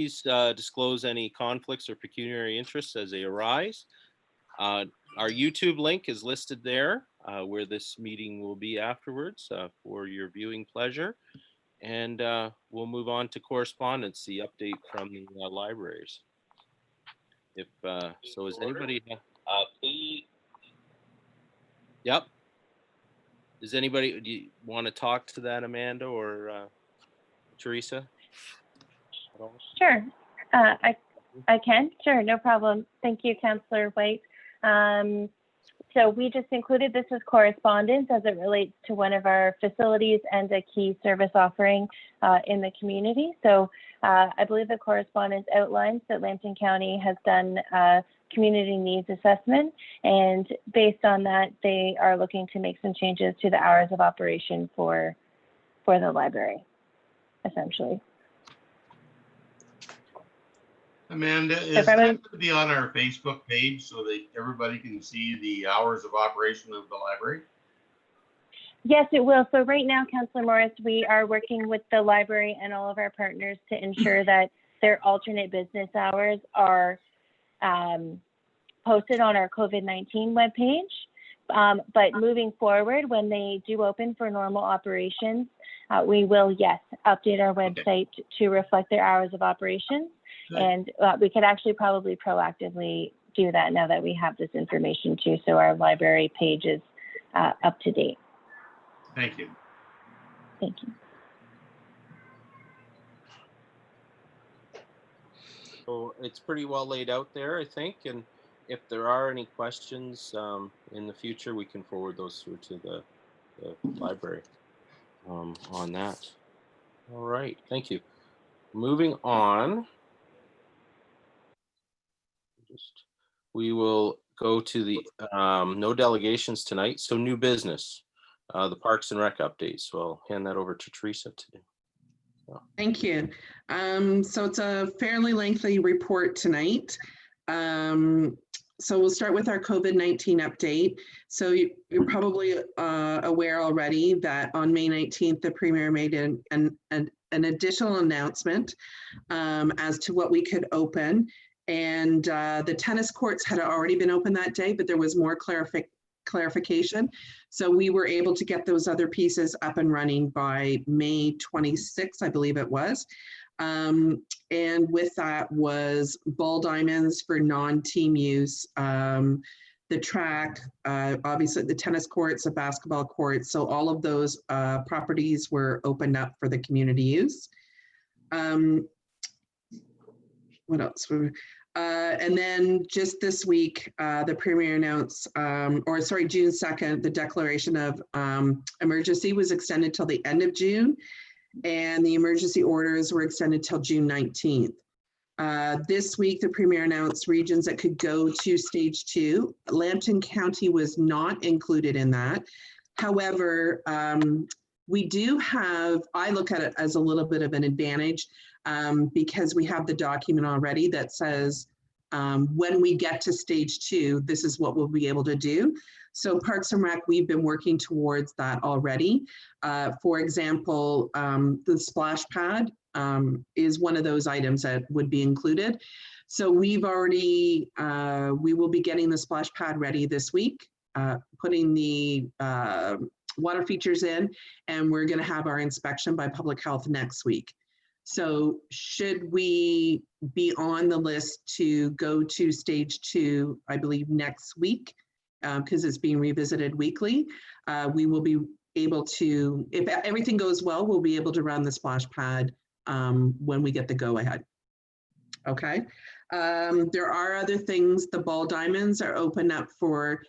Please disclose any conflicts or pecuniary interests as they arise. Our YouTube link is listed there where this meeting will be afterwards for your viewing pleasure. And we'll move on to correspondence, the update from the libraries. If so, is anybody? Please. Yep. Does anybody, do you want to talk to that, Amanda or Teresa? Sure, I can. Sure, no problem. Thank you, Councillor White. So we just included this as correspondence as it relates to one of our facilities and a key service offering in the community. So I believe the correspondence outlines that Lambton County has done a community needs assessment, and based on that, they are looking to make some changes to the hours of operation for the library, essentially. Amanda, is that going to be on our Facebook page so that everybody can see the hours of operation of the library? Yes, it will. So right now, Councillor Morris, we are working with the library and all of our partners to ensure that their alternate business hours are posted on our COVID-19 webpage. But moving forward, when they do open for normal operations, we will, yes, update our website to reflect their hours of operation. And we could actually probably proactively do that now that we have this information too. So our library page is up to date. Thank you. Thank you. So it's pretty well laid out there, I think. And if there are any questions in the future, we can forward those through to the library on that. All right, thank you. Moving on. We will go to the no delegations tonight, so new business, the Parks and Rec updates. So I'll hand that over to Teresa today. Thank you. So it's a fairly lengthy report tonight. So we'll start with our COVID-19 update. So you're probably aware already that on May 19th, the Premier made an additional announcement as to what we could open. And the tennis courts had already been open that day, but there was more clarification. So we were able to get those other pieces up and running by May 26th, I believe it was. And with that was ball diamonds for non-team use, the track, obviously the tennis courts, the basketball courts. So all of those properties were opened up for the community use. What else? And then just this week, the Premier announced, June 2nd, the declaration of emergency was extended till the end of June, and the emergency orders were extended till June 19th. This week, the Premier announced regions that could go to stage 2. Lambton County was not included in that. However, we do have, I look at it as a little bit of an advantage because we have the document already that says when we get to stage 2, this is what we'll be able to do. So Parks and Rec, we've been working towards that already. For example, the splash pad is one of those items that would be included. So we've already, we will be getting the splash pad ready this week, putting the water features in, and we're going to have our inspection by Public Health next week. So should we be on the list to go to stage 2, I believe next week, because it's being revisited weekly, we will be able to, if everything goes well, we'll be able to run the splash pad when we get the go ahead. Okay. There are other things. The ball diamonds are open up for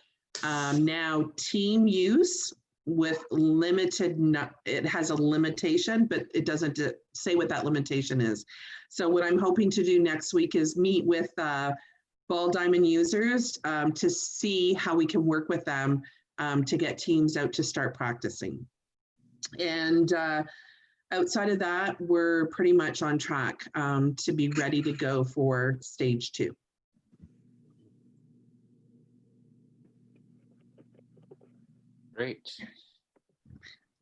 now team use with limited, it has a limitation, but it doesn't say what that limitation is. So what I'm hoping to do next week is meet with ball diamond users to see how we can work with them to get teams out to start practicing. And outside of that, we're pretty much on track to be ready to go for stage 2. Great.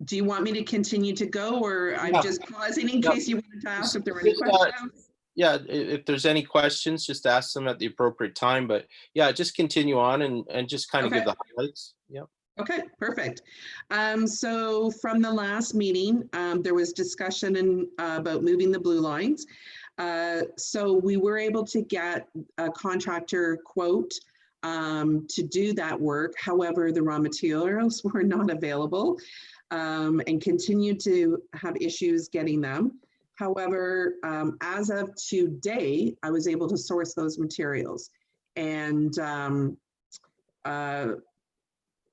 Do you want me to continue to go, or I'm just pausing in case you wanted to ask if there were any questions? Yeah, if there's any questions, just ask them at the appropriate time. But yeah, just continue on and just kind of give Okay. the highlights. Yeah. Okay, perfect. So from the last meeting, there was discussion about moving the blue lines. So we were able to get a contractor quote to do that work. However, the raw materials were not available and continue to have issues getting them. However, as of today, I was able to source those materials, and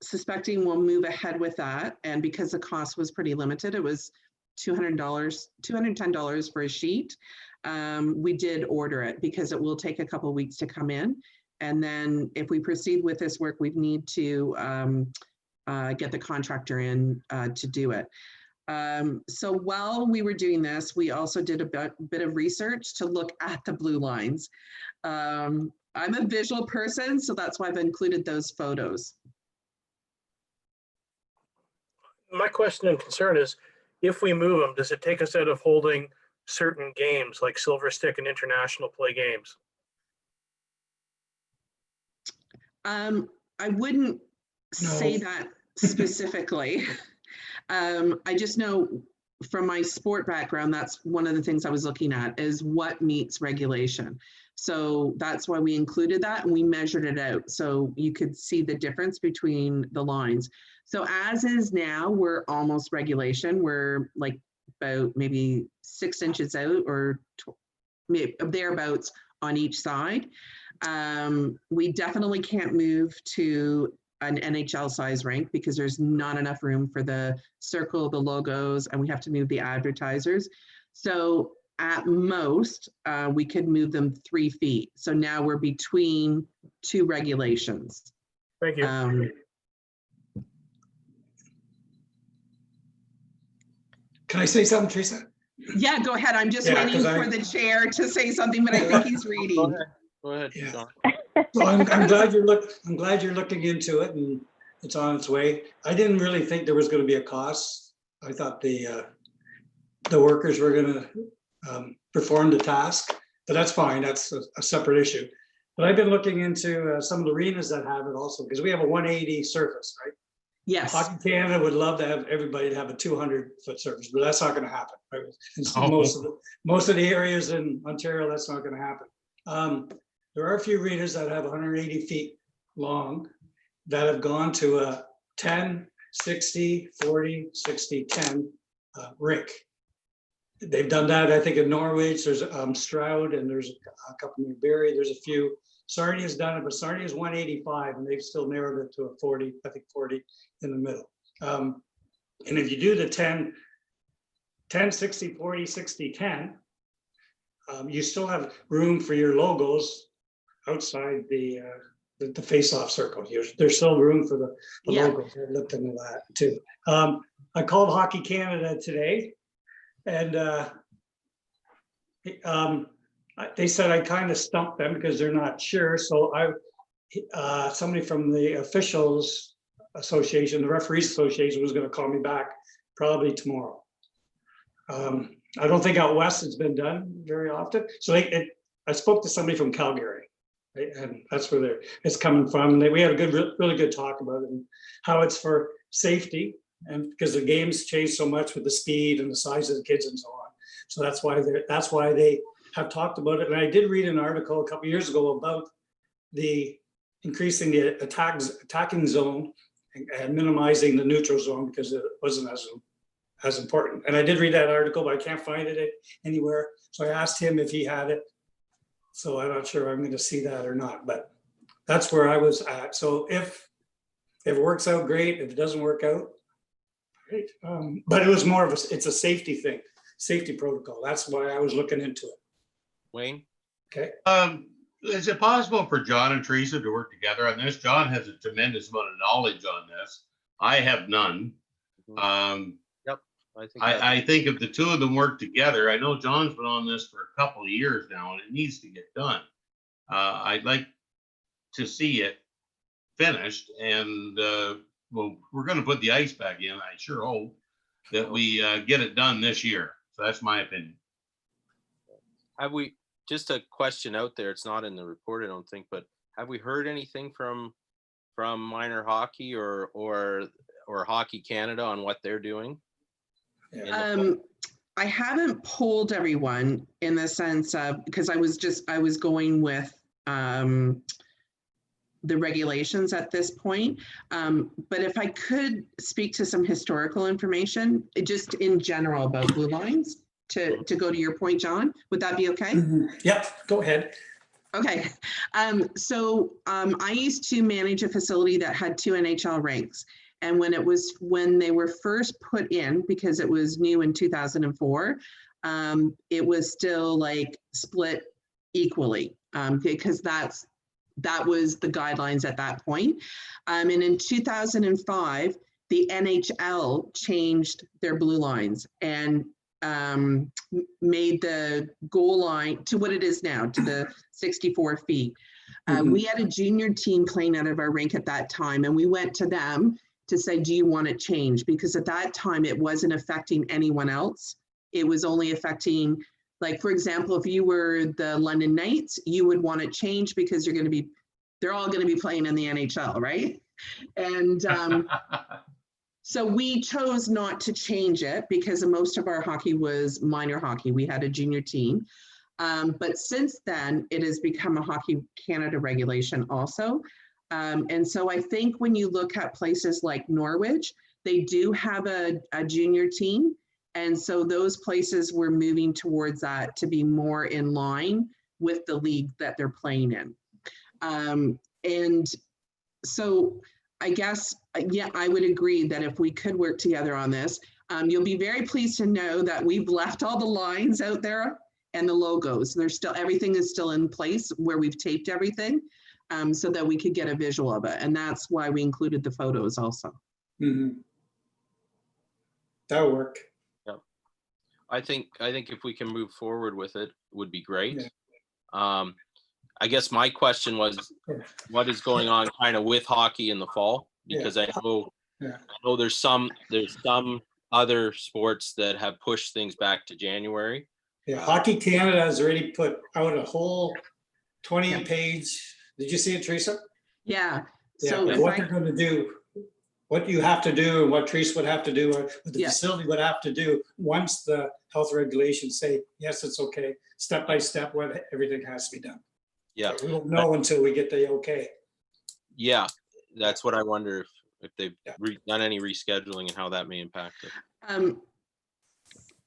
suspecting we'll move ahead with that. And because the cost was pretty limited, it was $200, $210 for a sheet. We did order it because it will take a couple of weeks to come in. And then if we proceed with this work, we need to get the contractor in to do it. So while we were doing this, we also did a bit of research to look at the blue lines. I'm a visual person, so that's why I've included those photos. My question and concern is, if we move them, does it take us out of holding certain games like Silver Stick and International play games? I wouldn't say that specifically. I just know from my sport background, that's one of the things I was looking at is what meets regulation. So that's why we included that and we measured it out so you could see the difference between the lines. So as is now, we're almost regulation. We're like about maybe 6 inches out or thereabouts on each side. We definitely can't move to an NHL size rink because there's not enough room for the circle, the logos, and we have to move the advertisers. So at most, we could move them 3 feet. So now we're between 2 regulations. Thank you. Can I say something, Teresa? Yeah, go ahead. I'm just Yeah, waiting 'cause for the chair to say something, but I think he's Go reading. ahead. Go ahead, Yeah. John. So I'm glad you're looking into it and it's on its way. I didn't really think there was going to be a cost. I thought the workers were going to perform the task, but that's fine. That's a separate issue. But I've been looking into some of the arenas that have it also because we have a 180 surface, right? Yes. Hockey Canada would love to have everybody to have a 200-foot surface, but that's not going to happen. Right? Oh. Most of the areas in Ontario, that's not going to happen. There are a few arenas that have 180 feet long that have gone to a 10, 60, 40, 60, 10 rink. They've done that, I think, in Norwich. There's Stroud, and there's a couple near Barrie. There's a few. Sarnia's done it, but Sarnia's 185, and they've still narrowed it to a 40, I think 40 in the middle. And if you do the 10, 60, 40, 60, 10, you still have room for your logos outside the face-off circle. There's still room for the Yeah. logos. I looked into that too. I called Hockey Canada today, and they said I kind of stumped them because they're not sure. So somebody from the officials association, the referees association, was going to call me back probably tomorrow. I don't think out west it's been done very often. So I spoke to somebody from Calgary, right? And that's where it's coming from. We had a really good talk about it and how it's for safety, and because the games change so much with the speed and the size of the kids and so on. So that's why they have talked about it. And I did read an article a couple of years ago about the increasing the attacking zone and minimizing the neutral zone because it wasn't as important. And I did read that article, but I can't find it anywhere. So I asked him if he had it. So I'm not sure I'm going to see that or not, but that's where I was at. So if it works out, great. If it doesn't work out, great. But it was more of it's a safety thing, safety protocol. That's why I was looking into it. Wayne? Okay. Is it possible for John and Teresa to work together on this? John has a tremendous amount of knowledge on this. I have none. I think if the two of them work together, I know John's been on this for a couple of years now, and it needs to get done. I'd like to see it finished, and well, we're going to put the ice back in. I sure hope that we get it done this year. So that's my opinion. just a question out there. It's not in the report, I don't think, but have we heard anything from minor hockey or Hockey Canada on what they're doing? Yeah. in the fall? I haven't polled everyone in the sense of, because I was going with the regulations at this point. But if I could speak to some historical information, just in general about blue lines, to go to your point, John, would that be okay? Yep, go ahead. Okay. I used to manage a facility that had 2 NHL rinks. And when they were first put in, because it was new in 2004, it was still like split equally, because that was the guidelines at that point. And in 2005, the NHL changed their blue lines and made the goal line to what it is now, to the 64 feet. We had a junior team playing out of our rink at that time, and we went to them to say, do you want it changed? Because at that time, it wasn't affecting anyone else. It was only affecting, like, for example, if you were the London Knights, you would want it changed because they're all going to be playing in the NHL, right? And so we chose not to change it because most of our hockey was minor hockey. We had a junior team. But since then, it has become a Hockey Canada regulation also. And so I think when you look at places like Norwich, they do have a junior team. And so those places were moving towards that to be more in line with the league that they're playing in. And so I guess, yeah, I would agree that if we could work together on this, you'll be very pleased to know that we've left all the lines out there and the logos. Everything is still in place where we've taped everything, so that we could get a visual of it. And that's why we included the photos also. That'll work. Yeah. I think if we can move forward with it, would be great. Yeah. I guess my question was, what is going on kind of with hockey in the fall? Because I know there's some other sports that have pushed things back to January. Yeah, Hockey Canada has already put out a whole 20-page. Did you see it, Teresa? Yeah. Yeah, So what they're going to do, what you have to do, and what Teresa would have to do, or what the Yeah. facility would have to do once the health regulations say, yes, it's okay, step by step, what everything has to be done. Yeah. We don't know until we get the okay. Yeah, that's what I wonder if they've Yeah. done any rescheduling and how that may impact it.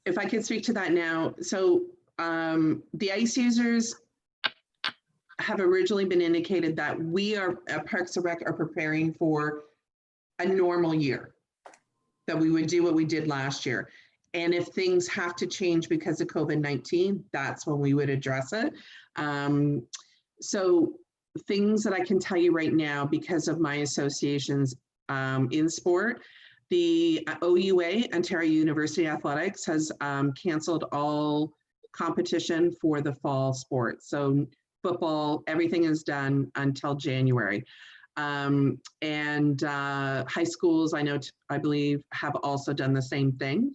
if I could speak to that now. So the ice users have originally been indicated that we are at Parks and Rec are preparing for a normal year, that we would do what we did last year. And if things have to change because of COVID-19, that's when we would address it. So things that I can tell you right now, because of my associations in sport, the OUA, Ontario University Athletics, has canceled all competition for the fall sports. So football, everything is done until January. And high schools, I believe, have also done the same thing.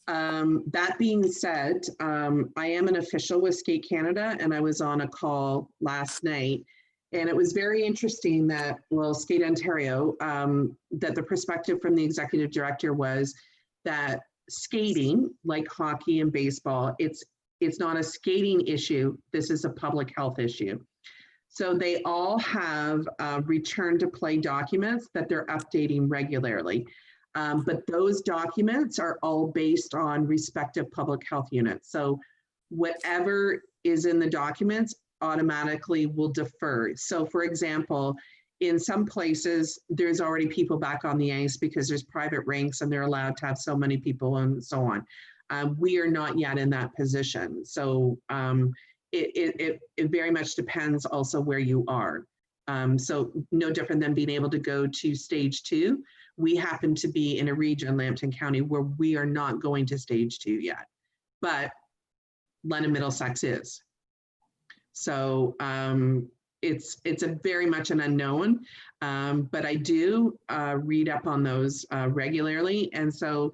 That being said, I am an official with Skate Canada, and I was on a call last night, and it was very interesting that, well, Skate Ontario, that the perspective from the executive director was that skating, like hockey and baseball, it's not a skating issue. This is a public health issue. So they all have return to play documents that they're updating regularly. But those documents are all based on respective public health units. So whatever is in the documents automatically will defer. So for example, in some places, there's already people back on the ice because there's private rinks and they're allowed to have so many people and so on. We are not yet in that position. So it very much depends also where you are. So no different than being able to go to stage 2. We happen to be in a region, Lambton County, where we are not going to stage 2 yet, but London Middlesex is. So it's a very much an unknown, but I do read up on those regularly. And so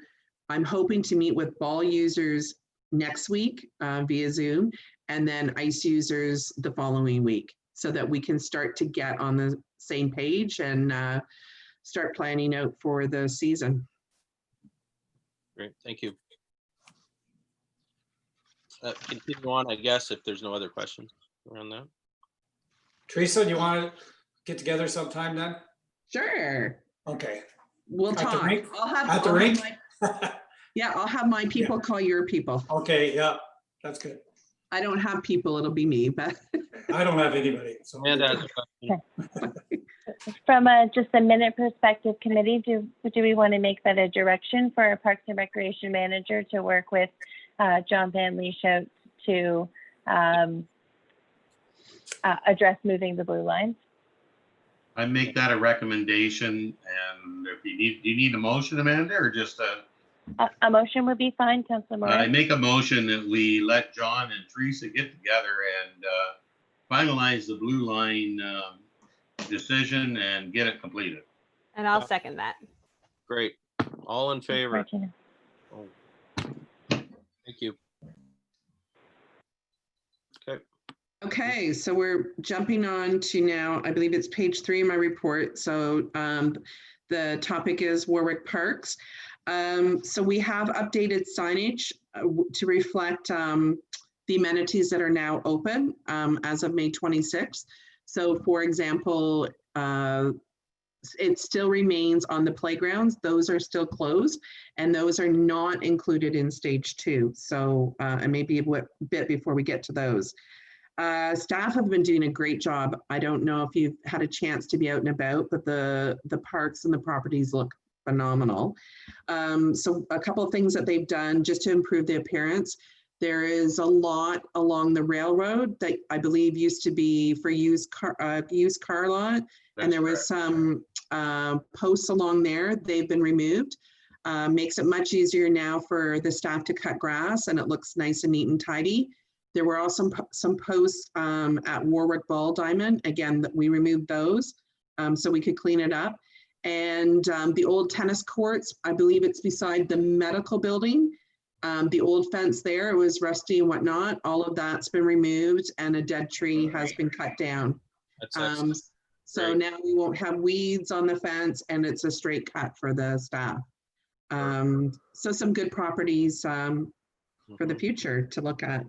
I'm hoping to meet with ball users next week via Zoom and then ice users the following week, so that we can start to get on the same page and start planning out for the season. Great, thank you. Continue on, I guess, if there's no other questions around that. Teresa, do you want to get together sometime then? Sure, Okay. we'll At the talk. rink? I'll have, At the I'll have rink? yeah, I'll have my people call your people. Okay, yeah, that's good. I don't have people, it'll be me, but I don't have anybody, so. Amanda has a question. From just a minute perspective, committee, do we want to make that a direction for our Parks and Recreation Manager to work with John Van Lieshout to address moving the blue lines? I make that a recommendation, and if you need a motion, Amanda, or just A motion would be fine, Councillor I Moran. make a motion that we let John and Teresa get together and finalize the blue line decision and get it completed. And I'll second that. Great, all in favor? Regina. Oh. Thank you. Okay, okay, so we're jumping on to now, I believe it's page 3 of my report. So the topic is Warwick Parks. So we have updated signage to reflect the amenities that are now open as of May 26th. So for example, it still remains on the playgrounds. Those are still closed, and those are not included in stage 2. So and maybe a bit before we get to those. Staff have been doing a great job. I don't know if you've had a chance to be out and about, but the parks and the properties look phenomenal. So a couple of things that they've done just to improve the appearance. There is a lot along the railroad that I believe used to be for used car lot. And there was some posts along there. They've been removed. Makes it much easier now for the staff to cut grass, and it looks nice and neat and tidy. There were also some posts at Warwick Ball Diamond. Again, that we removed those so we could clean it up. And the old tennis courts, I believe it's beside the medical building. The old fence there, it was rusty and whatnot. All of that's been removed, and a dead tree has been cut down. that's excellent. So Great. now we won't have weeds on the fence, and it's a straight cut for the staff. So some good properties for the future to look at.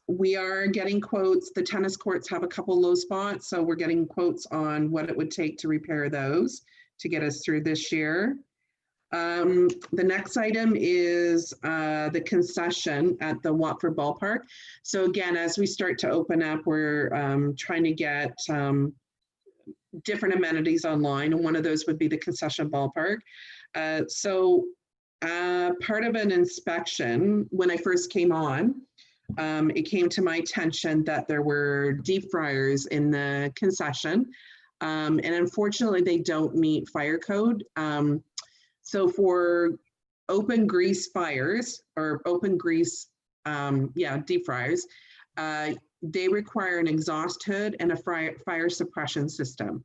We are getting quotes. The tennis courts have a couple low spots, so we're getting quotes on what it would take to repair those to get us through this year. The next item is the concession at the Watford Ballpark. So again, as we start to open up, we're trying to get different amenities online, and one of those would be the concession ballpark. Part of an inspection, when I first came on, it came to my attention that there were deep fryers in the concession, and unfortunately they don't meet fire code. So for open grease fires or open grease, deep fryers, they require an exhaust hood and a fire suppression system,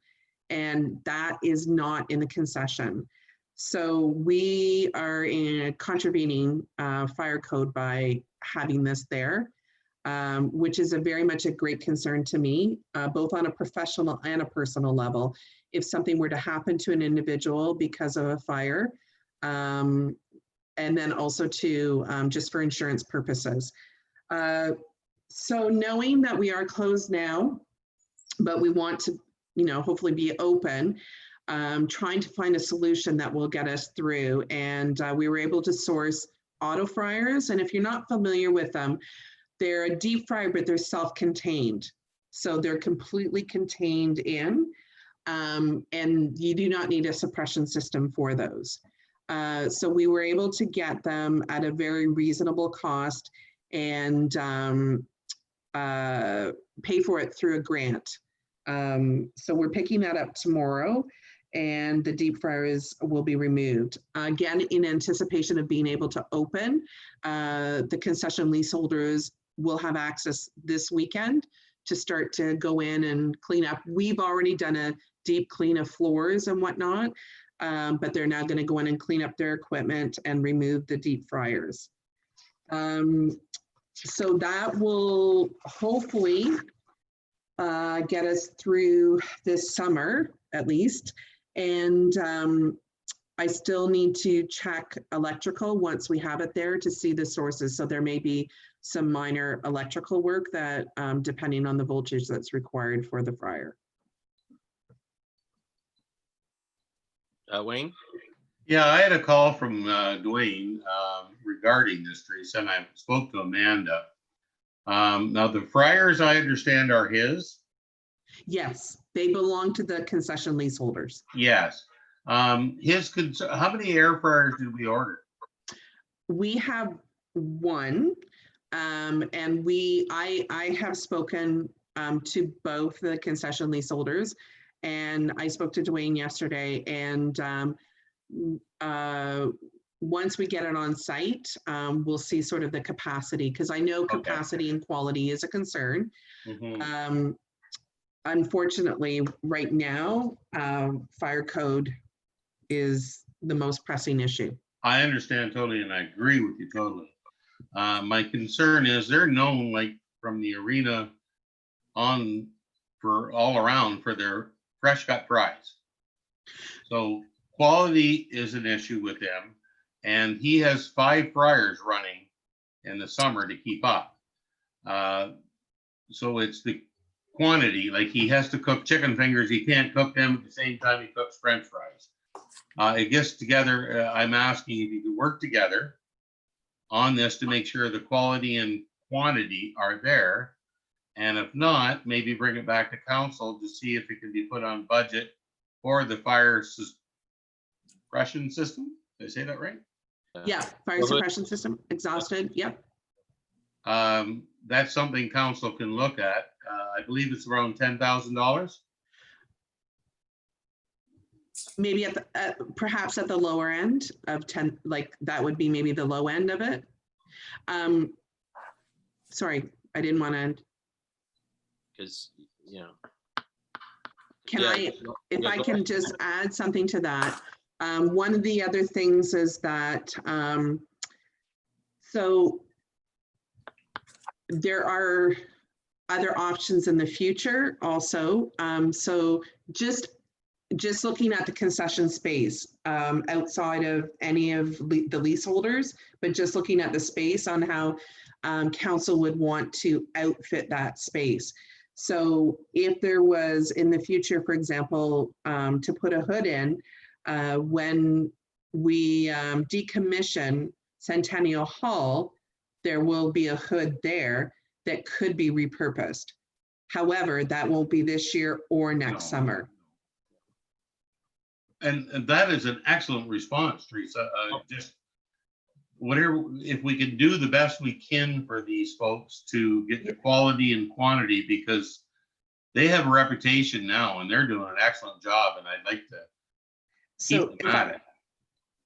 and that is not in the concession. So we are in contravening fire code by having this there, which is very much a great concern to me, both on a professional and a personal level. If something were to happen to an individual because of a fire, and then also to just for insurance purposes. So knowing that we are closed now, but we want to, hopefully be open, trying to find a solution that will get us through. And we were able to source auto fryers. And if you're not familiar with them, they're a deep fryer, but they're self-contained. So they're completely contained in, and you do not need a suppression system for those. So we were able to get them at a very reasonable cost and pay for it through a grant. So we're picking that up tomorrow, and the deep fryers will be removed. Again, in anticipation of being able to open, the concession leaseholders will have access this weekend to start to go in and clean up. We've already done a deep clean of floors and whatnot, but they're now going to go in and clean up their equipment and remove the deep fryers. So that will hopefully get us through this summer at least. And I still need to check electrical once we have it there to see the sources. So there may be some minor electrical work that depending on the voltage that's required for the fryer. Wayne? Yeah, I had a call from Dwayne regarding this, Teresa, and I spoke to Amanda. Now the fryers, I understand, are his. Yes, they belong to the concession leaseholders. Yes. How many air fryers did we order? We have one, and I have spoken to both the concession leaseholders, and I spoke to Dwayne yesterday, and once we get it on site, we'll see sort of the capacity, because I know Okay. capacity and quality is a concern. Mhm. Unfortunately, right now, fire code is the most pressing issue. I understand totally, and I agree with you totally. My concern is they're known, like from the arena on, for all around for their fresh cut fries. So quality is an issue with them, and he has 5 fryers running in the summer to keep up. So it's the quantity, like he has to cook chicken fingers, he can't cook them at the same time he cooks French fries. It gets together, I'm asking if you can work together on this to make sure the quality and quantity are there. And if not, maybe bring it back to council to see if it can be put on budget for the fire suppression system. Did I say that right? Yeah, fire suppression system, exhausted, yep. That's something council can look at. I believe it's around $10,000. Maybe perhaps at the lower end of 10, like that would be maybe the low end of it. Sorry, I didn't want to. Because, you know. Can Yeah, I, if yeah, I go can ahead. just add something to that? One of the other things is that, so there are other options in the future also. So just looking at the concession space outside of any of the leaseholders, but just looking at the space on how council would want to outfit that space. So if there was in the future, for example, to put a hood in, when we decommission Centennial Hall, there will be a hood there that could be repurposed. However, that won't be this year or next summer. And that is an excellent response, Teresa. Just whatever, if we can do the best we can for these folks to get the quality and quantity, because they have a reputation now and they're doing an excellent job, and I'd like to So keep them at it.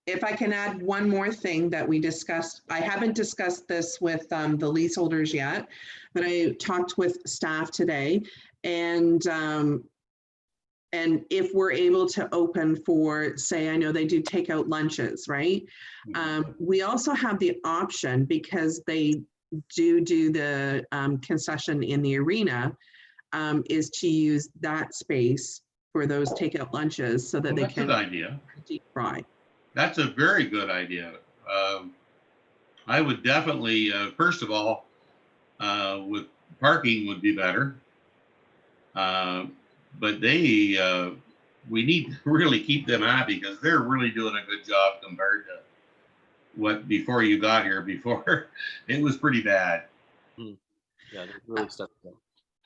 if I can add one more thing that we discussed, I haven't discussed this with the leaseholders yet, but I talked with staff today, and if we're able to open for, say, I know they do takeout lunches, right? We also have the option, because they do the concession in the arena, is to use that space for those takeout lunches so that Well, they that's an can idea. deep fry. That's a very good idea. I would definitely, first of all, with parking would be better. But we need to really keep them happy, because they're really doing a good job compared to what before you got here. Before it was pretty bad. Yeah, they really stepped up.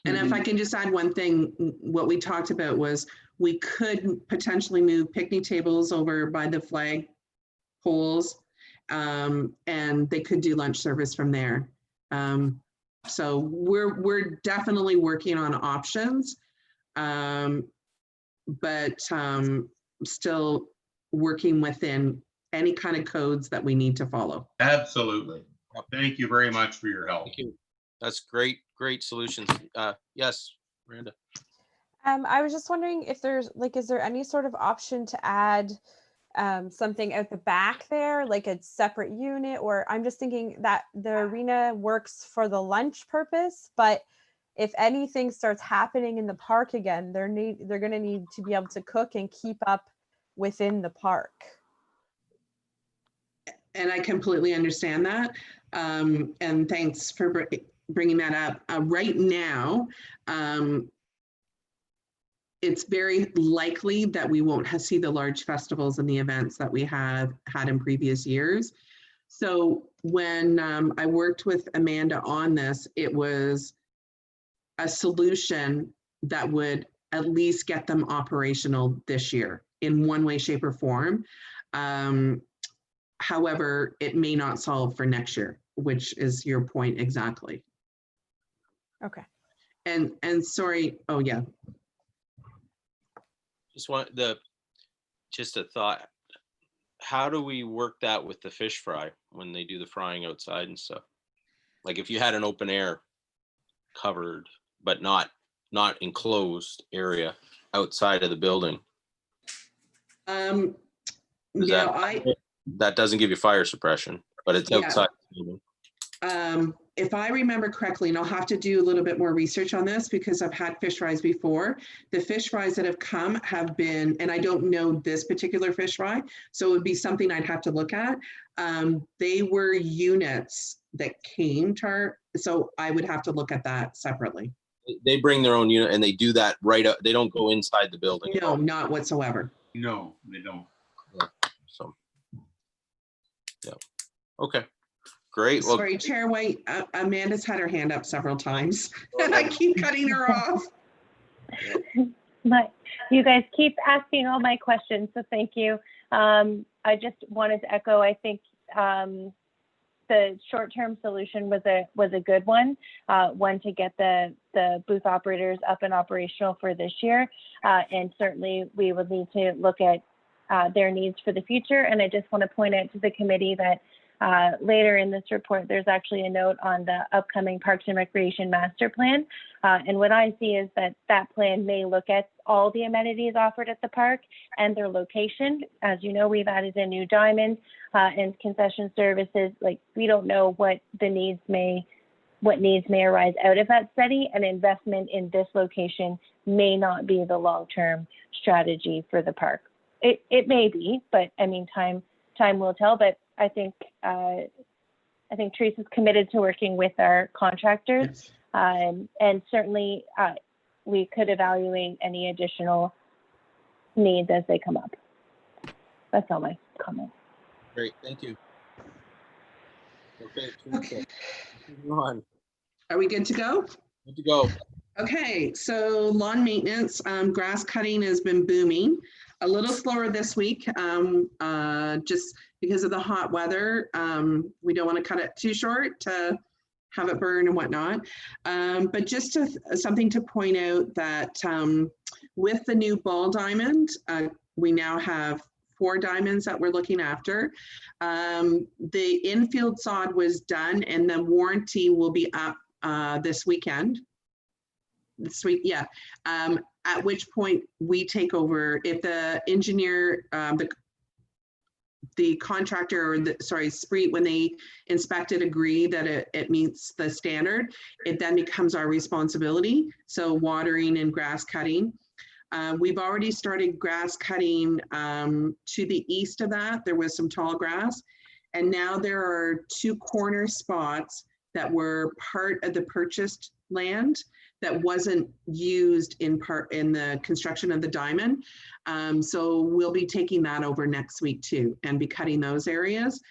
And if I can just add one thing, what we talked about was we could potentially move picnic tables over by the flag poles, and they could do lunch service from there. So we're definitely working on options, but still working within any kind of codes that we need to follow. Absolutely. Thank you very much for your help. Thank you. That's great solutions. Yes, Miranda. I was just wondering if there's is there any sort of option to add something out the back there, like a separate unit? Or I'm just thinking that the arena works for the lunch purpose, but if anything starts happening in the park again, they're going to need to be able to cook and keep up within the park. And I completely understand that. And thanks for bringing that up. Right now, it's very likely that we won't see the large festivals and the events that we have had in previous years. So when I worked with Amanda on this, it was a solution that would at least get them operational this year in one way, shape, or form. However, it may not solve for next year, which is your point exactly. Okay. And sorry, oh yeah. Just a thought. How do we work that with the fish fry when they do the frying outside and stuff? Like if you had an open air covered, but not enclosed area outside of the building. That doesn't give you fire suppression, but it's outside the building. If I remember correctly, and I'll have to do a little bit more research on this because I've had fish fries before. The fish fries that have come have been, and I don't know this particular fish fry, so it would be something I'd have to look at. They were units that came to our, so I would have to look at that separately. They bring their own unit and they do that right up. They don't go inside the building. No, not whatsoever. No, they don't. So, yeah. Okay. Great. Well, Sorry, Chair White, Amanda's had her hand up several times and I keep cutting her off. But you guys keep asking all my questions, so thank you. I just wanted to echo, I think the short-term solution was a good one, one to get the booth operators up and operational for this year. And certainly we would need to look at their needs for the future. And I just want to point out to the committee that later in this report, there's actually a note on the upcoming Parks and Recreation Master Plan. And what I see is that plan may look at all the amenities offered at the park and their location. As you know, we've added a new diamond and concession services. Like, we don't know what needs may arise out of that study, and investment in this location may not be the long-term strategy for the park. It may be, but I mean, time will tell. But I think Teresa's committed to working with our contractors, and certainly we could evaluate any additional needs as they come up. That's all my comments. great. Thank you. Okay. Moving on. Are we good to go? Good to go. Okay, so lawn maintenance, grass cutting has been booming. A little slower this week, just because of the hot weather. We don't want to cut it too short to have it burn and whatnot. But just something to point out that with the new ball diamond, we now have 4 diamonds that we're looking after. The infield sod was done and the warranty will be up this weekend. This week, yeah. At which point we take over. If the engineer, the contractor, or Spreet, when they inspect it, agree that it meets the standard, it then becomes our responsibility. So watering and grass cutting. We've already started grass cutting to the east of that. There was some tall grass. And now there are 2 corner spots that were part of the purchased land that wasn't used in the construction of the diamond. So we'll be taking that over next week too, and be cutting those areas.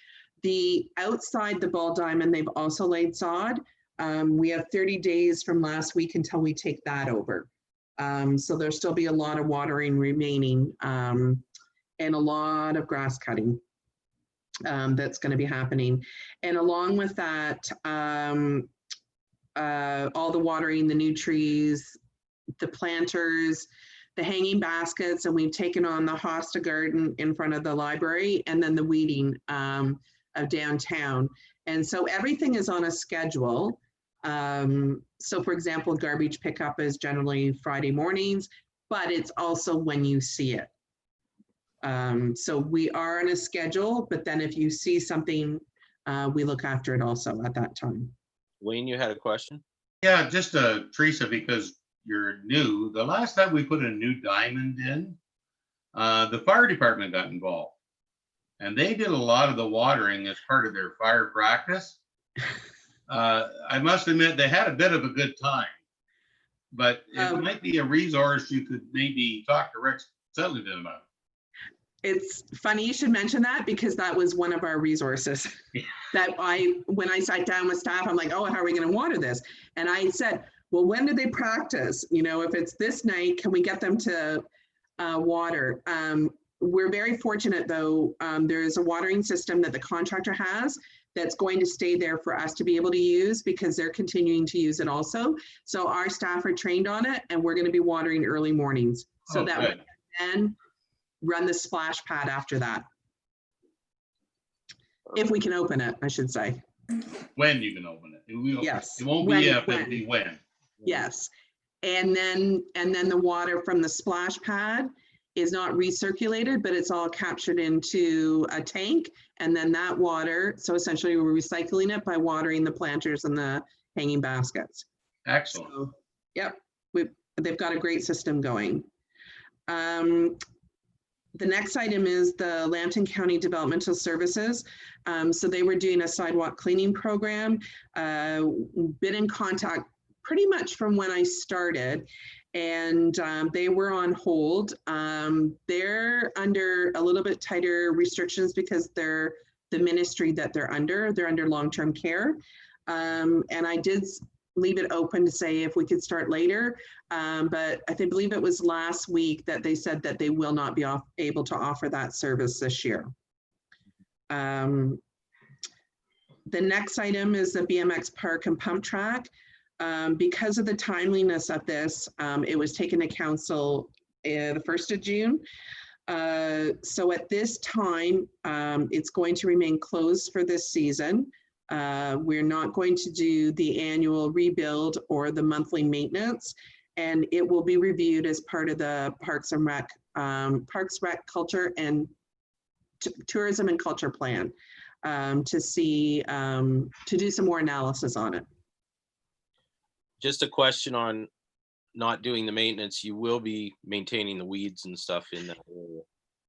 The outside the ball diamond, they've also laid sod. We have 30 days from last week until we take that over. So there'll still be a lot of watering remaining, and a lot of grass cutting that's going to be happening. And along with that, all the watering, the new trees, the planters, the hanging baskets, and we've taken on the hosta garden in front of the library, and then the weeding of downtown. And so everything is on a schedule. So for example, garbage pickup is generally Friday mornings, but it's also when you see it. So we are on a schedule, but then if you see something, we look after it also at that time. Wayne, you had a question? Yeah, just Teresa, because you're new, the last time we put a new diamond in, the fire department got involved. And they did a lot of the watering as part of their fire practice. I must admit, they had a bit of a good time. But it might be a resource you could maybe talk to Rex Sutherland about. It's funny you should mention that, because that was one of our resources that when I sat down with staff, I'm like, oh, how are we going to water this? And I said, well, when do they practice? You know, if it's this night, can we get them to water? We're very fortunate though. There's a watering system that the contractor has that's going to stay there for us to be able to use, because they're continuing to use it also. So our staff are trained on it, and we're going to be watering early mornings so that we can run the splash pad after that. If we can open it, I should say. When you can open it. Yes. It won't be if, it'll be when. Yes. And then the water from the splash pad is not recirculated, but it's all captured into a tank. And then that water, so essentially we're recycling it by watering the planters and the hanging baskets. Excellent. So, yep, they've got a great system going. The next item is the Lambton County Developmental Services. So they were doing a sidewalk cleaning program. Been in contact pretty much from when I started, and they were on hold. They're under a little bit tighter restrictions because they're the ministry that they're under long-term care. And I did leave it open to say if we could start later. But I believe it was last week that they said that they will not be able to offer that service this year. The next item is the BMX park and pump track. Because of the timeliness of this, it was taken to council the 1st of June. So at this time, it's going to remain closed for this season. We're not going to do the annual rebuild or the monthly maintenance, and it will be reviewed as part of the Parks Rec Culture and Tourism and Culture Plan to see, to do some more analysis on it. Just a question on not doing the maintenance. You will be maintaining the weeds and stuff in that area.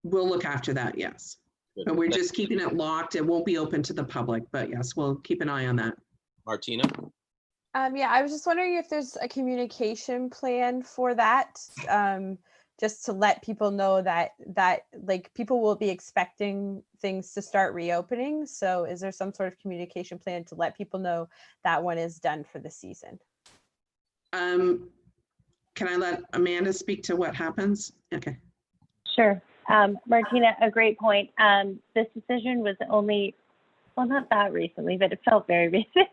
We'll look after that, yes. Good. But we're just keeping it locked. It won't be open to the public, but yes, we'll keep an eye on that. Martina? Yeah, I was just wondering if there's a communication plan for that, just to let people know that like people will be expecting things to start reopening. So is there some sort of communication plan to let people know that one is done for the season? Can I let Amanda speak to what happens? Okay. Sure. Martina, a great point. This decision was only, well, not that recently, but it felt very recent,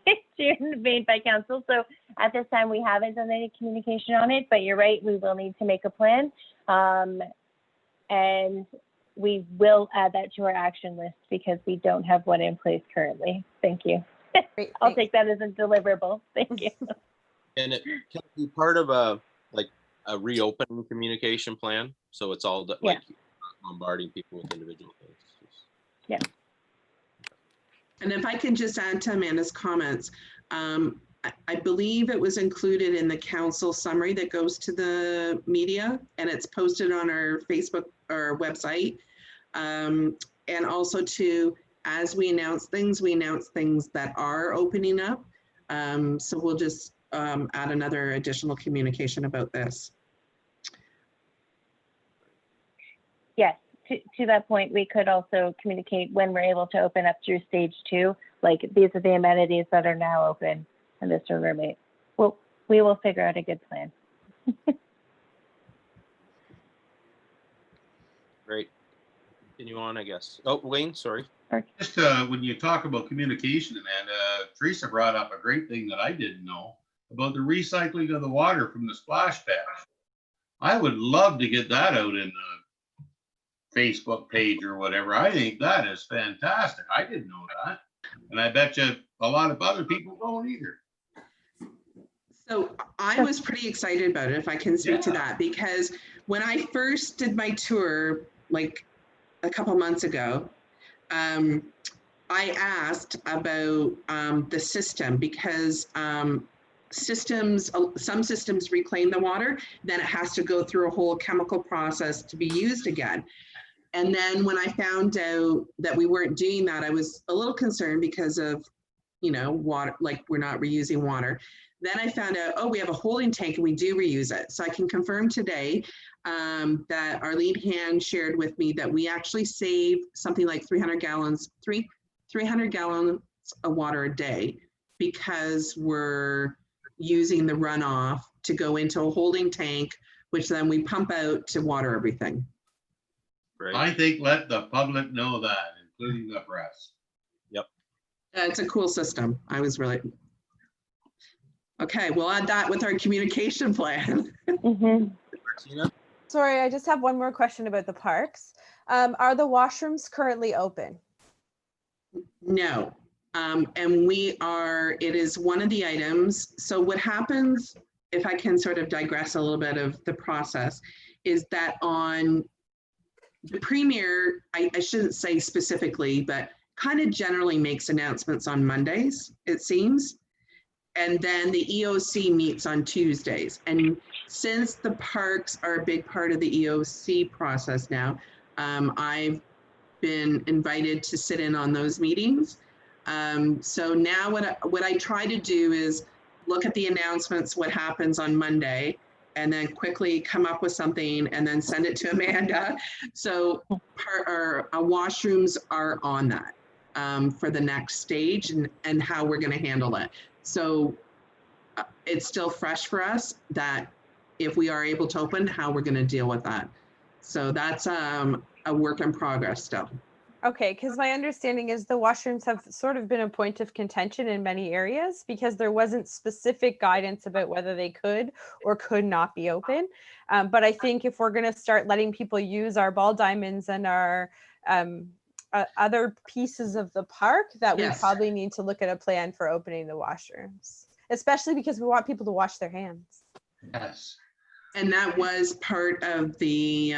made by council. So at this time, we haven't done any communication on it, but you're right, we will need to make a plan. And we will add that to our action list because we don't have one in place currently. Thank you. Great, I'll take that as a deliverable. Thank you. And it can be part of a reopening communication plan. So it's all like bombarding people with individual things. Yeah. And if I can just add to Amanda's comments, I believe it was included in the council summary that goes to the media, and it's posted on our Facebook or website. And also as we announce things that are opening up. So we'll just add another additional communication about this. Yes, to that point, we could also communicate when we're able to open up through stage 2, like these are the amenities that are now open and this will remain. Well, we will figure out a good plan. Great. Continue on, I guess. Oh, Wayne, sorry. Just when you talk about communication, Amanda, Teresa brought up a great thing that I didn't know about the recycling of the water from the splash pad. I would love to get that out in the Facebook page or whatever. I think that is fantastic. I didn't know that. And I bet you a lot of other people don't either. So I was pretty excited about it, if I can speak to that, because when I first did my tour, like a couple months ago, I asked about the system because some systems reclaim the water, then it has to go through a whole chemical process to be used again. And then when I found out that we weren't doing that, I was a little concerned because of, you know, water, like we're not reusing water. Then I found out, oh, we have a holding tank and we do reuse it. So I can confirm today that our lead hand shared with me that we actually save something like 300 gallons of water a day because we're using the runoff to go into a holding tank, which then we pump out to water everything. Great. I think let the public know that, including the press. It's a cool system. I was really, okay, we'll add that with our communication plan. Mhm. Martina? Sorry, I just have one more question about the parks. Are the washrooms currently open? No, and it is one of the items. So what happens, if I can sort of digress a little bit of the process, is that on the premier, I shouldn't say specifically, but kind of generally makes announcements on Mondays, it seems. And then the EOC meets on Tuesdays. And since the parks are a big part of the EOC process now, I've been invited to sit in on those meetings. So now what I try to do is look at the announcements, what happens on Monday, and then quickly come up with something and then send it to Amanda. So our washrooms are on that for the next stage and how we're going to handle it. So it's still fresh for us that if we are able to open, how we're going to deal with that. So that's a work in progress still. Okay, because my understanding is the washrooms have sort of been a point of contention in many areas because there wasn't specific guidance about whether they could or could not be open. But I think if we're going to start letting people use our ball diamonds and our other pieces of the park, that we Yes. probably need to look at a plan for opening the washrooms, especially because we want people to wash their hands. Yes. And that was part of the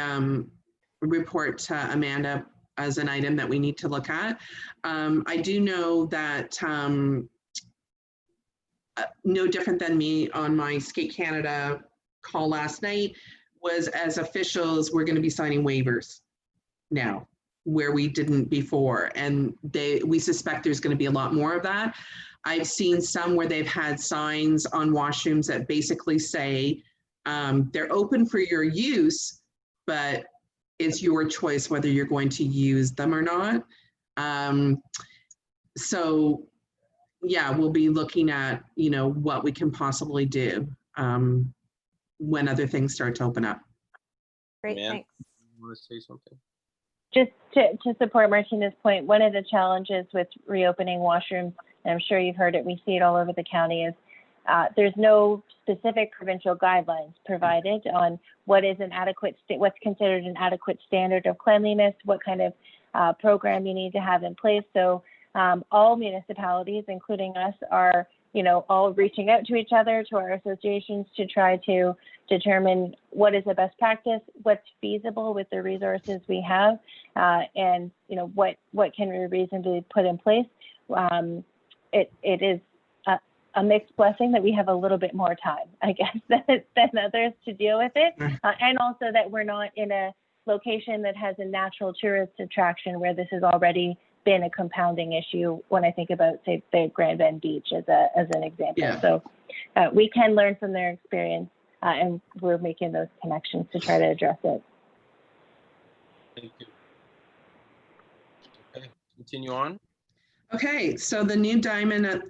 report to Amanda as an item that we need to look at. I do know that no different than me on my Skate Canada call last night was as officials, we're going to be signing waivers now where we didn't before. And we suspect there's going to be a lot more of that. I've seen some where they've had signs on washrooms that basically say they're open for your use, but it's your choice whether you're going to use them or not. So yeah, we'll be looking at, you know, what we can possibly do when other things start to open up. Great, Man. thanks. You want to say something? Just to support Martina's point, one of the challenges with reopening washrooms, and I'm sure you've heard it, we see it all over the county, is there's no specific provincial guidelines provided on what is an adequate, what's considered an adequate standard of cleanliness, what kind of program you need to have in place. So all municipalities, including us, are, you know, all reaching out to each other, to our associations, to try to determine what is the best practice, what's feasible with the resources we have, and, you know, what can we reasonably put in place. It is a mixed blessing that we have a little bit more time, I guess, than others to deal with it. And also that we're not in a location that has a natural tourist attraction where this has already been a compounding issue when I think about, say, the Grand Bend Beach as an example. Yeah. So we can learn from their experience and we're making those connections to try to address it. Thank you. Okay, continue on. Okay, so the new diamond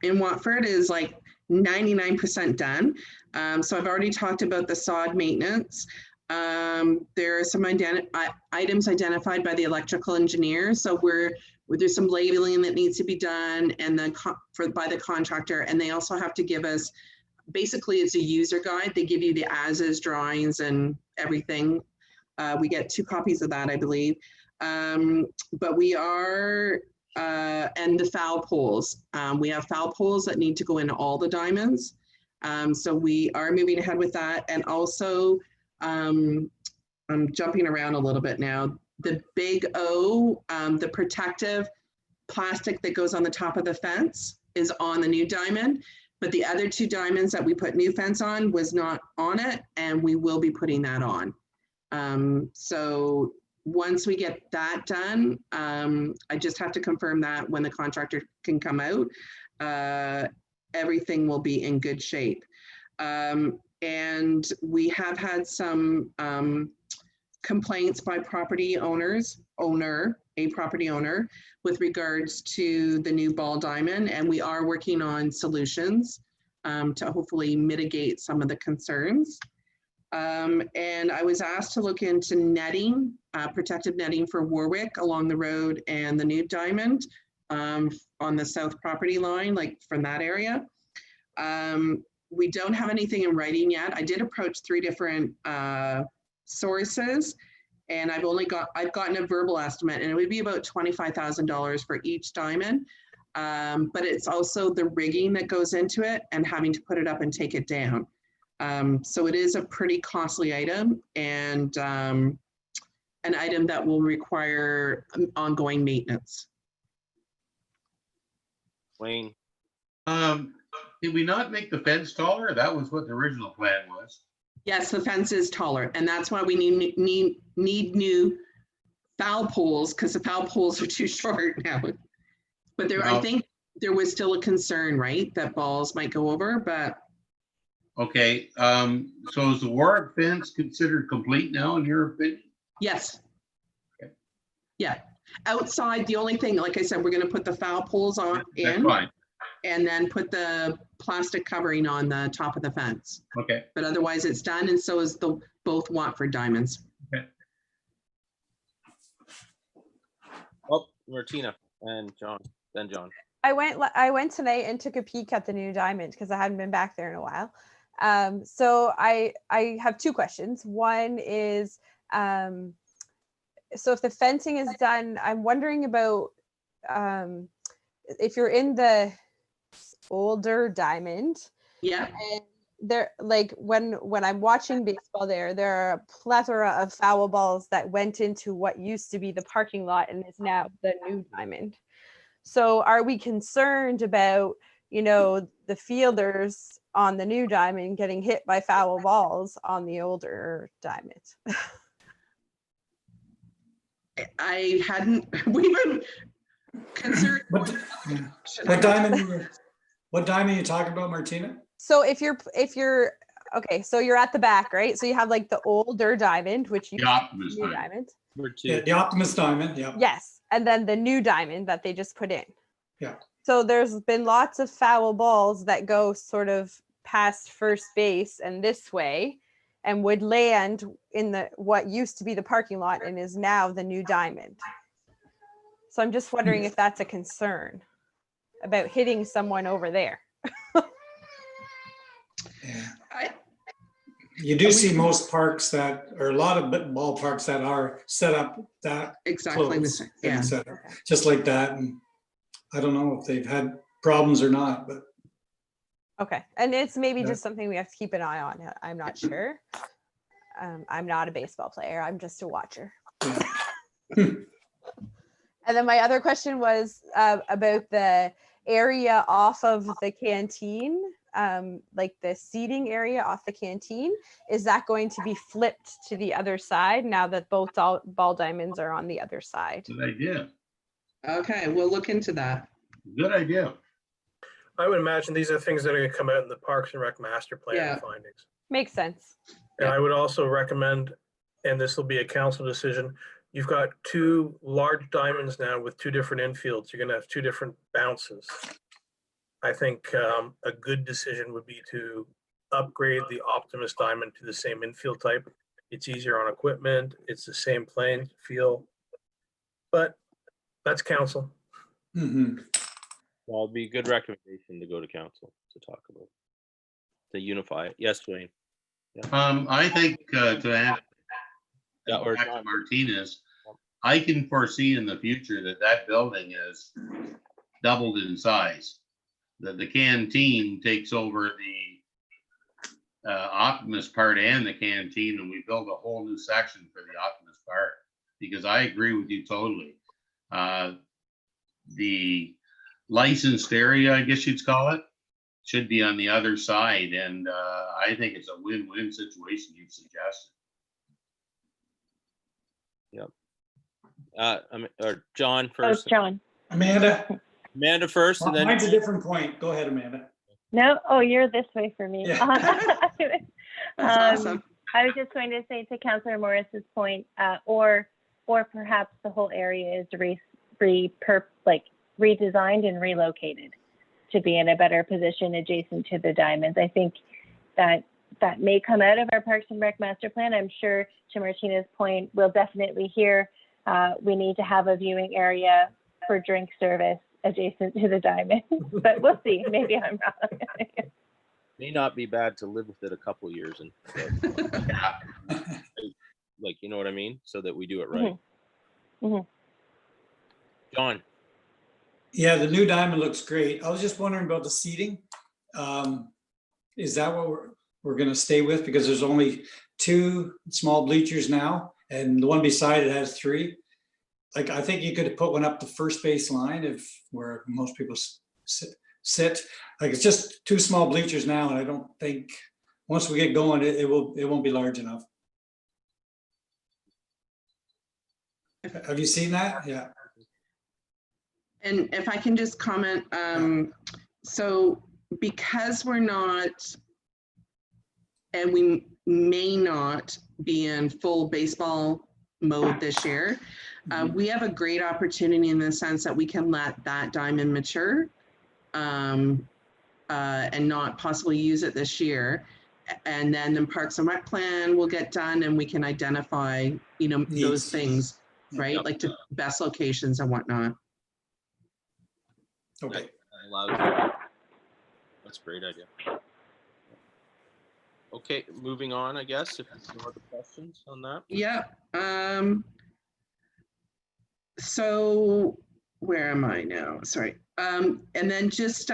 in Watford is like 99% done. So I've already talked about the sod maintenance. There are some items identified by the electrical engineer. So there's some labeling that needs to be done and then by the contractor, and they also have to give us, basically it's a user guide. They give you the as-is drawings and everything. We get 2 copies of that, I believe. But we are, and the foul poles. We have foul poles that need to go into all the diamonds. So we are moving ahead with that. And also, I'm jumping around a little bit now. the big O, the protective plastic that goes on the top of the fence is on the new diamond, but the other 2 diamonds that we put new fence on was not on it, and we will be putting that on. So once we get that done, I just have to confirm that when the contractor can come out, everything will be in good shape. And we have had some complaints by property owners, a property owner, with regards to the new ball diamond, and we are working on solutions to hopefully mitigate some of the concerns. And I was asked to look into netting, protective netting for Warwick along the road and the new diamond on the south property line, like from that area. We don't have anything in writing yet. I did approach 3 different sources, and I've gotten a verbal estimate, and it would be about $25,000 for each diamond. But it's also the rigging that goes into it and having to put it up and take it down. So it is a pretty costly item, and an item that will require ongoing maintenance. Wayne, Did we not make the fence taller? That was what the original plan was. Yes, the fence is taller, and that's why we need new foul poles, because the foul poles are too short now. But there, I think there was still a concern, right, that balls might go over, but. Okay, so is the Warwick fence considered complete now in your opinion? Yes. Okay. Yeah, outside, the only thing, like I said, we're gonna put the foul poles on That's in, fine. and then put the plastic covering on the top of the fence. Okay, But otherwise it's done, and so is the both Watford diamonds. oh, Martina and John, then John. I went tonight and took a peek at the new diamond because I hadn't been back there in a while. So I have 2 questions. One is, so if the fencing is done, I'm wondering about if you're in the older diamond, Yeah, and there, like when I'm watching baseball there are a plethora of foul balls that went into what used to be the parking lot and is now the new diamond. So are we concerned about, the fielders on the new diamond getting hit by foul balls on the older diamond? I hadn't, we were concerned. What diamond are you talking about, Martina? So if you're okay, so you're at the back, right? So you have like the older diamond, which you the Optimus new diamond. diamond. Number 2. Yeah, the Optimus diamond, yeah. Yes, and then the new diamond that they just put in. Yeah. So there's been lots of foul balls that go sort of past first base and this way, and would land in what used to be the parking lot and is now the new diamond. So I'm just wondering if that's a concern about hitting someone over there. Yeah. You do see most parks that, or a lot of ballparks that are set up that Exactly the close. same, and yeah. set up just like that. And I don't know if they've had problems or not, but Okay, and it's maybe Yeah. just something we have to keep an eye on. I'm not sure. I'm not a baseball player. I'm just a watcher. yeah. And then my other question was about the area off of the canteen, like the seating area off the canteen. Is that going to be flipped to the other side now that both ball diamonds are on the other side? Good idea. Okay, we'll look into that. Good idea. I would imagine these are things that are going to come out in the Parks and Rec master plan Yeah. findings. Makes sense. And I would also recommend, and this will be a council decision, you've got 2 large diamonds now with 2 different infields. You're going to have 2 different bounces. I think a good decision would be to upgrade the Optimus diamond to the same infield type. It's easier on equipment. It's the same playing feel, but that's council. Mhm. Well, it'd be a good recommendation to go to council to talk about, to unify it. Yes, Wayne. I think to add Yeah, or back to John. Martinez, I can foresee in the future that building is doubled in size. That the canteen takes over the Optimus part and the canteen, and we build a whole new section for the Optimus part. because I agree with you totally. The licensed area, I guess you'd call it, should be on the other side, and I think it's a win-win situation you've suggested. Or John Oh, first. John. Amanda, Amanda first, and then mine's a different point. Go ahead, Amanda. No, oh, you're this way for me. Yeah. That's awesome. I was just going to say to Councillor Morris's point, or perhaps the whole area is redesigned and relocated to be in a better position adjacent to the diamonds. I think that may come out of our Parks and Rec master plan. I'm sure, to Martina's point, we'll definitely hear we need to have a viewing area for drink service adjacent to the diamond, but we'll see. Maybe I'm wrong. may not be bad to live with it a couple years and like, you know what I mean? So that we do it right. Mm-hmm. John. Yeah, the new diamond looks great. I was just wondering about the seating. Is that what we're going to stay with? Because there's only 2 small bleachers now, and the one beside it has 3. Like, I think you could put one up the first base line if where most people sit. Like, it's just 2 small bleachers now, and I don't think once we get going, it won't be large enough. Have you seen that? Yeah. And if I can just comment, so because we're not, and we may not be in full baseball mode this year, we have a great opportunity in the sense that we can let that diamond mature and not possibly use it this year. And then the Parks and Rec plan will get done and we can identify, you know, those things, right? Like to best locations and whatnot. Okay. That's a great idea. Okay, moving on, I guess, if there's no other questions on that. Yeah. So where am I now? Sorry. And then just,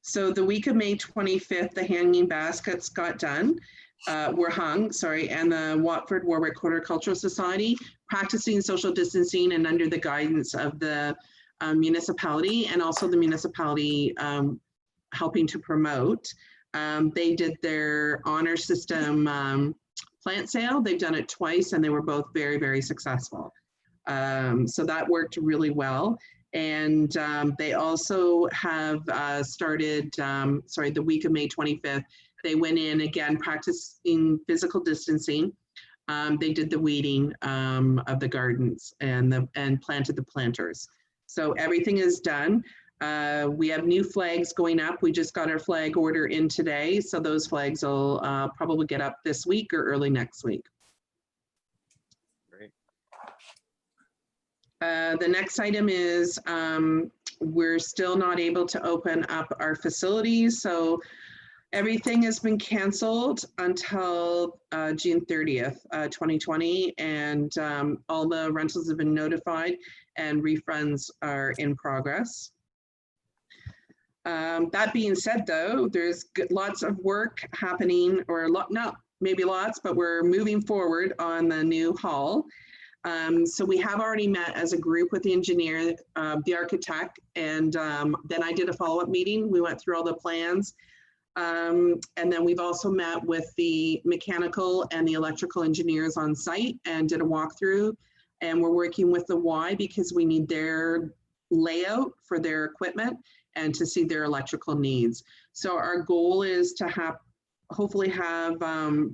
so the week of May 25th, the hanging baskets got done, were hung, sorry, and the Watford Warwick Horticultural Society practicing social distancing and under the guidance of the municipality and also the municipality helping to promote. They did their honor system plant sale. They've done it twice and they were both very, very successful. So that worked really well. And they also have started, the week of May 25th, they went in again, practicing physical distancing. They did the weeding of the gardens and planted the planters. So everything is done. We have new flags going up. We just got our flag order in today. So those flags will probably get up this week or early next week. Great. The next item is we're still not able to open up our facilities. So everything has been canceled until June 30th, 2020. And all the rentals have been notified and refunds are in progress. That being said, though, there's lots of work happening, or not maybe lots, but we're moving forward on the new hall. So we have already met as a group with the engineer, the architect, and then I did a follow-up meeting. We went through all the plans. And then we've also met with the mechanical and the electrical engineers on site and did a walkthrough. And we're working with the Y because we need their layout for their equipment and to see their electrical needs. So our goal is to hopefully have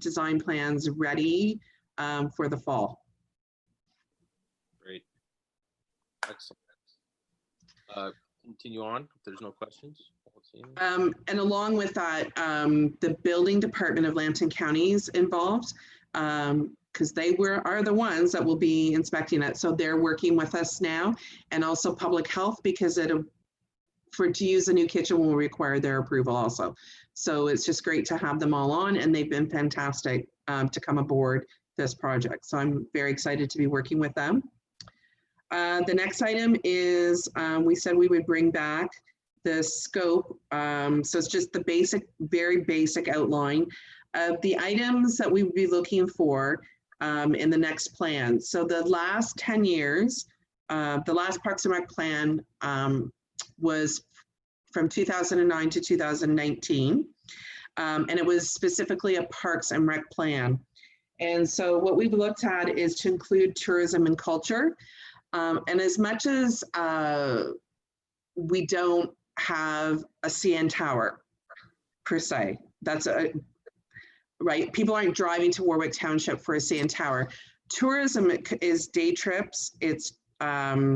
design plans ready for the fall. Great. Excellent. Continue on if there's no questions. And along with that, the building department of Lambton County is involved because they are the ones that will be inspecting it. So they're working with us now, and also public health, because to use a new kitchen will require their approval also. So it's just great to have them all on, and they've been fantastic to come aboard this project. So I'm very excited to be working with them. The next item is we said we would bring back the scope. So it's just the basic, very basic outline of the items that we would be looking for in the next plan. So the last 10 years, the last Parks and Rec plan was from 2009 to 2019. And it was specifically a Parks and Rec plan. And so what we've looked at is to include tourism and culture. And as much as we don't have a CN Tower per se, that's right. People aren't driving to Warwick Township for a CN Tower. Tourism is day trips, it's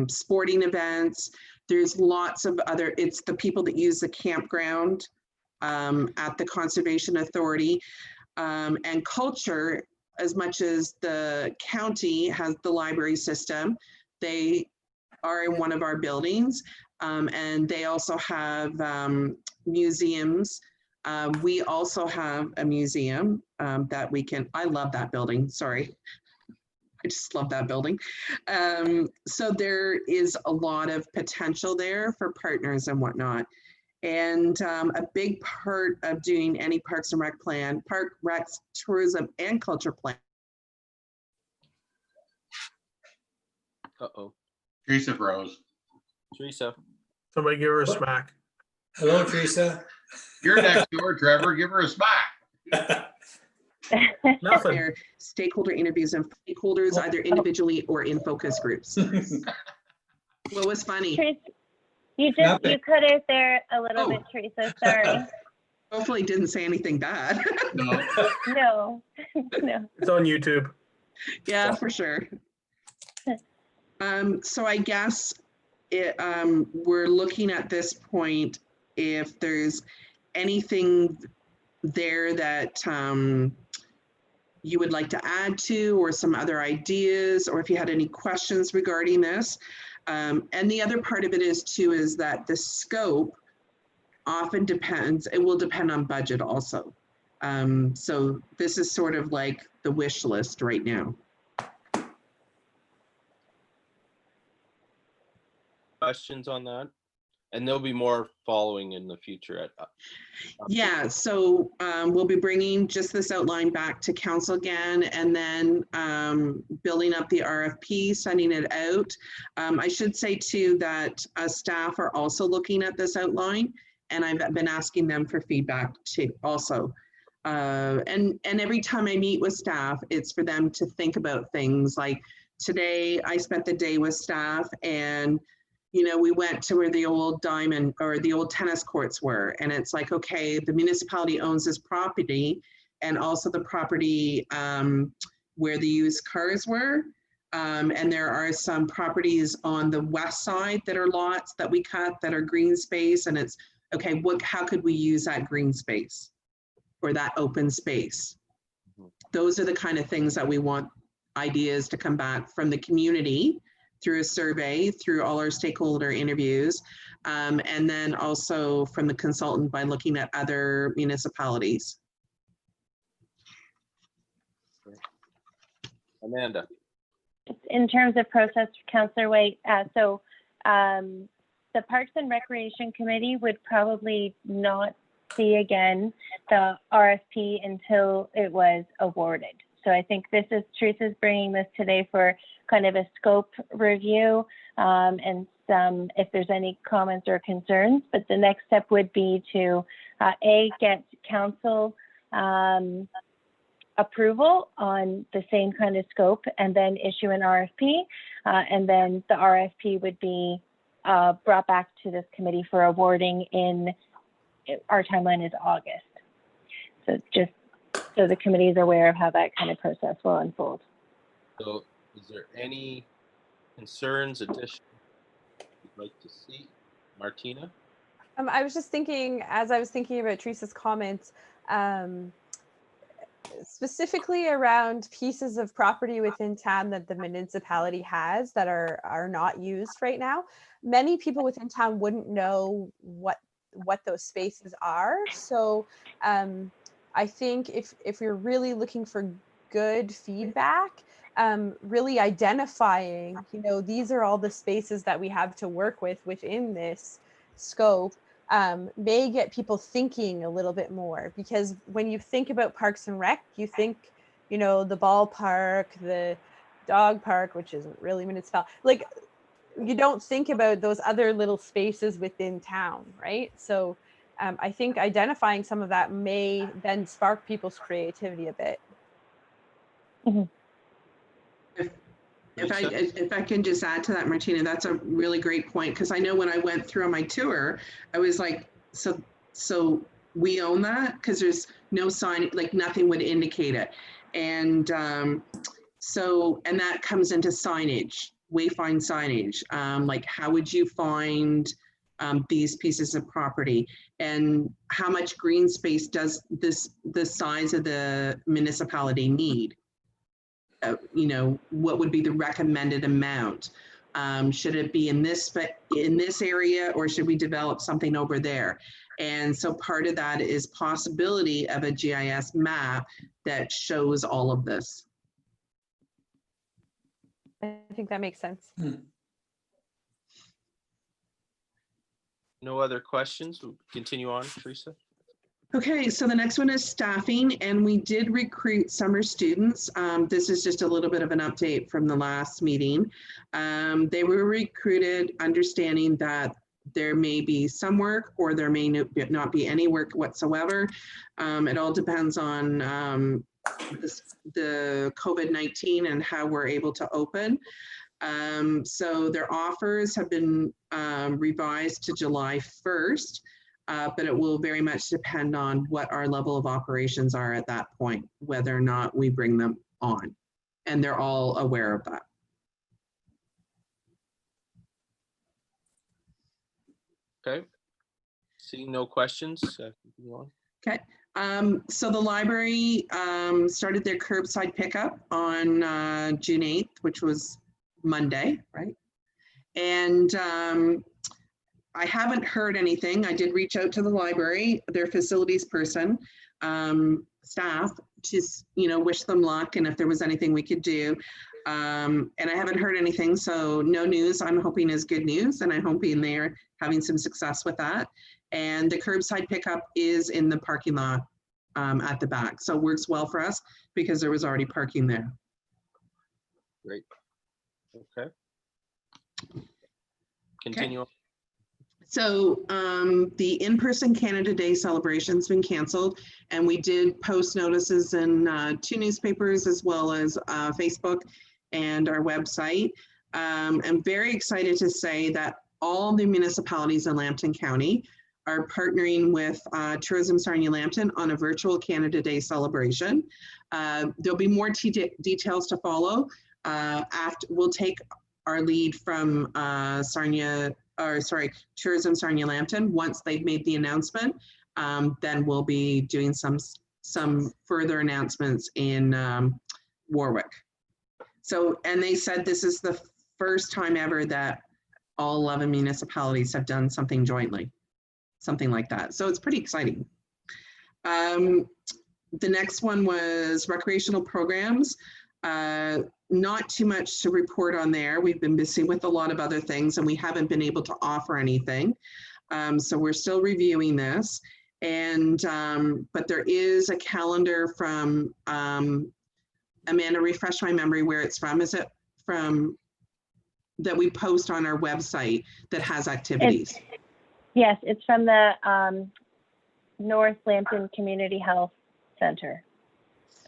sporting events. There's lots of other, it's the people that use the campground at the Conservation Authority. And culture, as much as the county has the library system, they are in one of our buildings. And they also have museums. We also have a museum that we can, I love that building, sorry. I just love that building. So there is a lot of potential there for partners and whatnot. And a big part of doing any Parks and Rec plan, Park, Rec, tourism, and culture plan. Uh-oh. Teresa Rose. Teresa. Somebody give her a smack. Hello, Teresa. You're next door, Trevor. Give her a smack. Nothing. Their stakeholder interviews and stakeholders, either individually or in focus groups. What was funny? Teresa, you cut out there a little bit, Teresa, sorry. Hopefully didn't say anything bad. No. No, no. It's on YouTube. Yeah, for sure. So I guess we're looking at this point if there's anything there that you would like to add to, or some other ideas, or if you had any questions regarding this. And the other part of it is too, is that the scope often depends, it will depend on budget also. So this is sort of like the wish list right now. Questions on that? And there'll be more following in the future. Yeah, so we'll be bringing just this outline back to council again, and then building up the RFP, sending it out. I should say too that staff are also looking at this outline, and I've been asking them for feedback too also. And every time I meet with staff, it's for them to think about things. Like today, I spent the day with staff, and you know, we went to where the old diamond or the old tennis courts were. And it's like, okay, the municipality owns this property, and also the property where the used cars were. And there are some properties on the west side that are lots that we cut that are green space. And it's, okay, how could we use that green space or that open space? Those are the kind of things that we want ideas to come back from the community through a survey, through all our stakeholder interviews, and then also from the consultant by looking at other municipalities. Amanda. In terms of process, Councillor White, so the Parks and Recreation Committee would probably not see again the RFP until it was awarded. So I think this is, Teresa's bringing this today for kind of a scope review and some, if there's any comments or concerns, but the next step would be to get council approval on the same kind of scope, and then issue an RFP, and then the RFP would be brought back to this committee for awarding in, our timeline is August. So just so the committee is aware of how that kind of process will unfold. So is there any concerns, additions you'd like to see? Martina? I was just thinking, as I was thinking about Teresa's comments, specifically around pieces of property within town that the municipality has that are not used right now. Many people within town wouldn't know what those spaces are. So I think if you're really looking for good feedback, really identifying, you know, these are all the spaces that we have to work with within this scope, may get people thinking a little bit more, because when you think about Parks and Rec, you think you know, the ballpark, the dog park, which isn't really municipal. Like, you don't think about those other little spaces within town, right? So I think identifying some of that may then spark people's creativity a bit. If I can just add to that, Martina, that's a really great point, because I know when I went through on my tour, I was like, so we own that? Because there's no sign, like nothing would indicate it. And and that comes into signage, wayfind signage. Like how would you find these pieces of property, and how much green space does the size of the municipality need? You know, what would be the recommended amount? Should it be in this area, or should we develop something over there? And so part of that is possibility of a GIS map that shows all of this. I think that makes sense. No other questions? We'll continue on, Teresa. Okay, so the next one is staffing, and we did recruit summer students. This is just a little bit of an update from the last meeting. They were recruited understanding that there may be some work or there may not be any work whatsoever. It all depends on the COVID-19 and how we're able to open. So their offers have been revised to July 1st. But it will very much depend on what our level of operations are at that point, whether or not we bring them on. And they're all aware of that. Okay. Seeing no questions, continue on. Okay. So the library started their curbside pickup on June 8th, which was Monday, right? And I haven't heard anything. I did reach out to the library, their facilities person, staff, just, you know, wish them luck and if there was anything we could do. And I haven't heard anything, so no news I'm hoping is good news, and I'm hoping they're having some success with that. And the curbside pickup is in the parking lot at the back. So it works well for us because there was already parking there. Great. Okay. Continue on. So the in-person Canada Day celebration's been canceled, and we did post notices in 2 newspapers as well as Facebook and our website. I'm very excited to say that all the municipalities in Lambton County are partnering with Tourism Sarnia-Lambton on a virtual Canada Day celebration. There'll be more details to follow. We'll take our lead from Tourism Sarnia-Lambton. Once they've made the announcement, then we'll be doing some further announcements in Warwick. So, and they said this is the first time ever that all 11 municipalities have done something jointly, something like that. So it's pretty exciting. The next one was recreational programs. Not too much to report on there. We've been busy with a lot of other things and we haven't been able to offer anything. So we're still reviewing this. And, but there is a calendar from, Amanda, refresh my memory where it's from. Is it from, that we post on our website that has activities? Yes, it's from the North Lambton Community Health Center,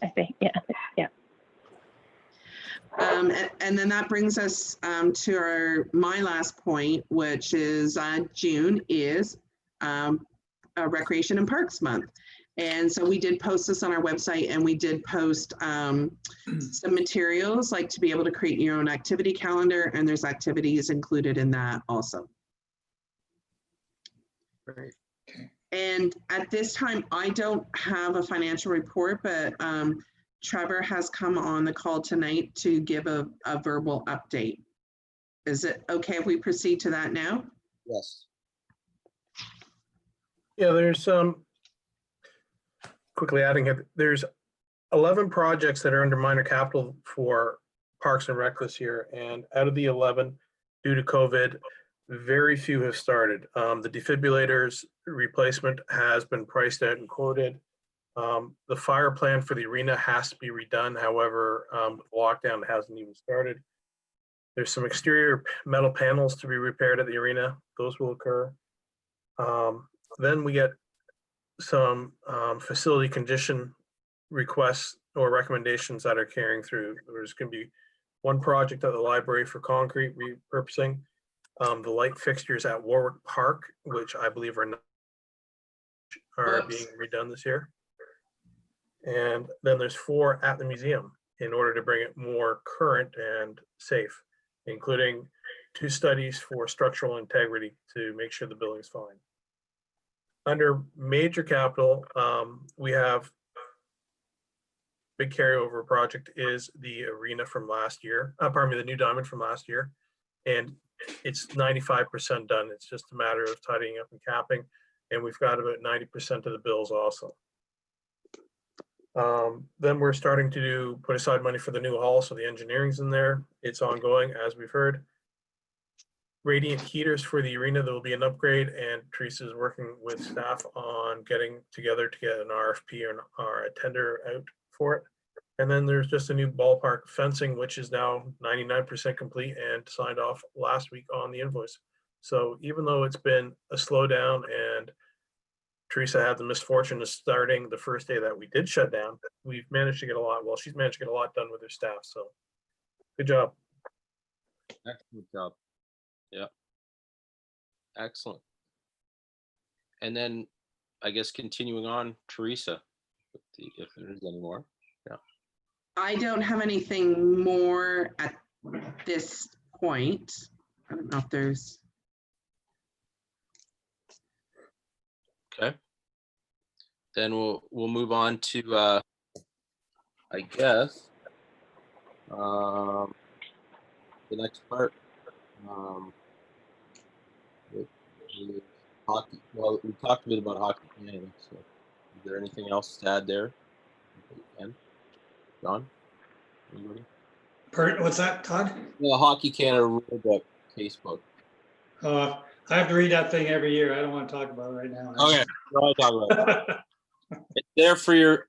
I think, yeah. And then that brings us to my last point, which is June is Recreation and Parks Month. And so we did post this on our website, and we did post some materials like to be able to create your own activity calendar, and there's activities included in that also. Great. And at this time, I don't have a financial report, but Trevor has come on the call tonight to give a verbal update. Is it okay if we proceed to that now? Yes. Yeah, there's quickly adding it, there's 11 projects that are under minor capital for Parks and Rec this year, and out of the 11, due to COVID, very few have started. The defibrillators replacement has been priced out and quoted. The fire plan for the arena has to be redone. However, with lockdown hasn't even started. There's some exterior metal panels to be repaired at the arena. Those will occur. Then we get some facility condition requests or recommendations that are carrying through. There's going to be one project at the library for concrete repurposing. The light fixtures at Warwick Park, which I believe are being redone this year. And then there's 4 at the museum in order to bring it more current and safe, including 2 studies for structural integrity to make sure the building's fine. Under major capital, we have big carryover project is the arena from last year, pardon me, the new diamond from last year. And it's 95% done. It's just a matter of tidying up and capping. And we've got about 90% of the bills also. Then we're starting to put aside money for the new hall. So the engineering's in there. It's ongoing, as we've heard. Radiant heaters for the arena, there will be an upgrade, and Teresa is working with staff on getting together to get an RFP or a tender out for it. And then there's just a new ballpark fencing, which is now 99% complete and signed off last week on the invoice. So even though it's been a slowdown and Teresa had the misfortune of starting the first day that we did shut down, we've managed to get a lot, well, she's managed to get a lot done with her staff. So good job. Excellent job. Yeah. Excellent. And then I guess continuing on, Teresa, if there is any more. Yeah. I don't have anything more at this point. I don't know if there's. Okay. Then we'll move on to I guess the next part. Hockey. Well, we talked a bit about Hockey Canada. So, is there anything else to add there? John? Anybody? What's that, Todd? The Hockey Canada rulebook casebook. I have to read that thing every year. I don't want to talk about it right now. Okay, no, I talk about it. It's there for your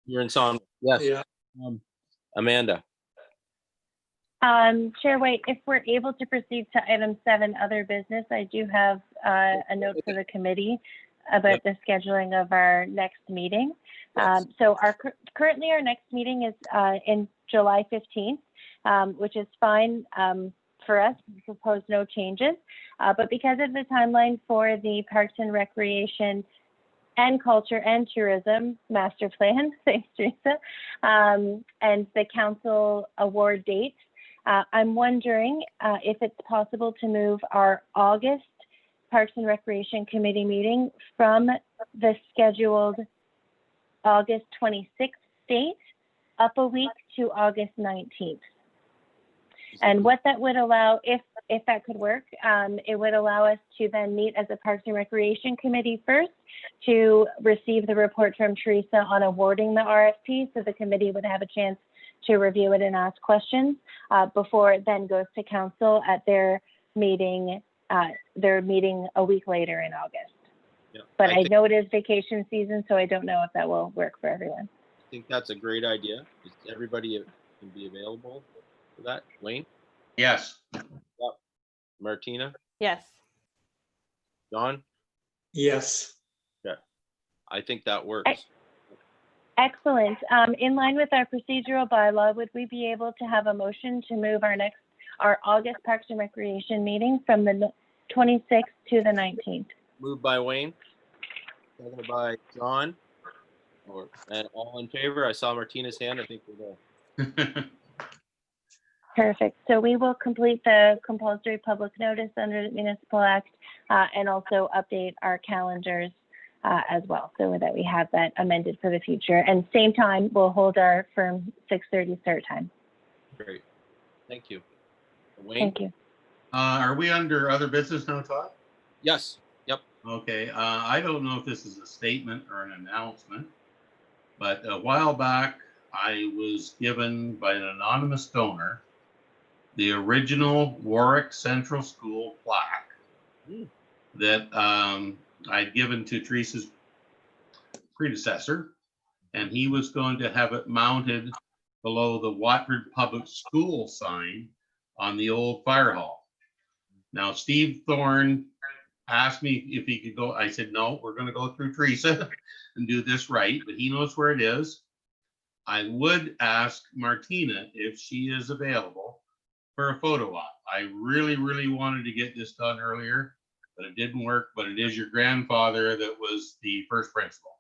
insomnia. Yes. Yeah. Amanda. Chair White, if we're able to proceed to item 7, other business, I do have a note for the committee about the scheduling of our next meeting. Yes. So currently our next meeting is in July 15th, which is fine for us. We propose no changes. But because of the timeline for the Parks and Recreation and Culture and Tourism Master Plan, thanks, Teresa, and the council award dates, I'm wondering if it's possible to move our August Parks and Recreation Committee meeting from the scheduled August 26th date up a week to August 19th. And what that would allow, if that could work, it would allow us to then meet as a Parks and Recreation Committee first to receive the report from Teresa on awarding the RFP, so the committee would have a chance to review it and ask questions before it then goes to council at their meeting a week later in August. Yeah, but I know it is vacation season, so I don't know if that will work for everyone. I think that's a great idea. Is everybody can be available for that? Wayne? Yes. Yep. Martina? Yes. John? Yes. Yeah. I think that works. Excellent. In line with our procedural bylaw, would we be able to have a motion to move our August Parks and Recreation meeting from the 26th to the 19th? Moved by Wayne, seconded by John. And all in favor? I saw Martina's hand. I think we're there. Perfect. So we will complete the compulsory public notice under the Municipal Act and also update our calendars as well, so that we have that amended for the future. And same time, we'll hold our firm 6:30 start time. Great. Thank you. Wayne? Thank you. Are we under other business now, Todd? Yes. Yep. Okay, I don't know if this is a statement or an announcement, but a while back, I was given by an anonymous donor the original Warwick Central School plaque that I'd given to Teresa's predecessor, and he was going to have it mounted below the Watford Public School sign on the old fire hall. Now, Steve Thorne asked me if he could go. I said, no, we're going to go through Teresa and do this right, but he knows where it is. I would ask Martina if she is available for a photo op. I really, really wanted to get this done earlier, but it didn't work. But it is your grandfather that was the first principal.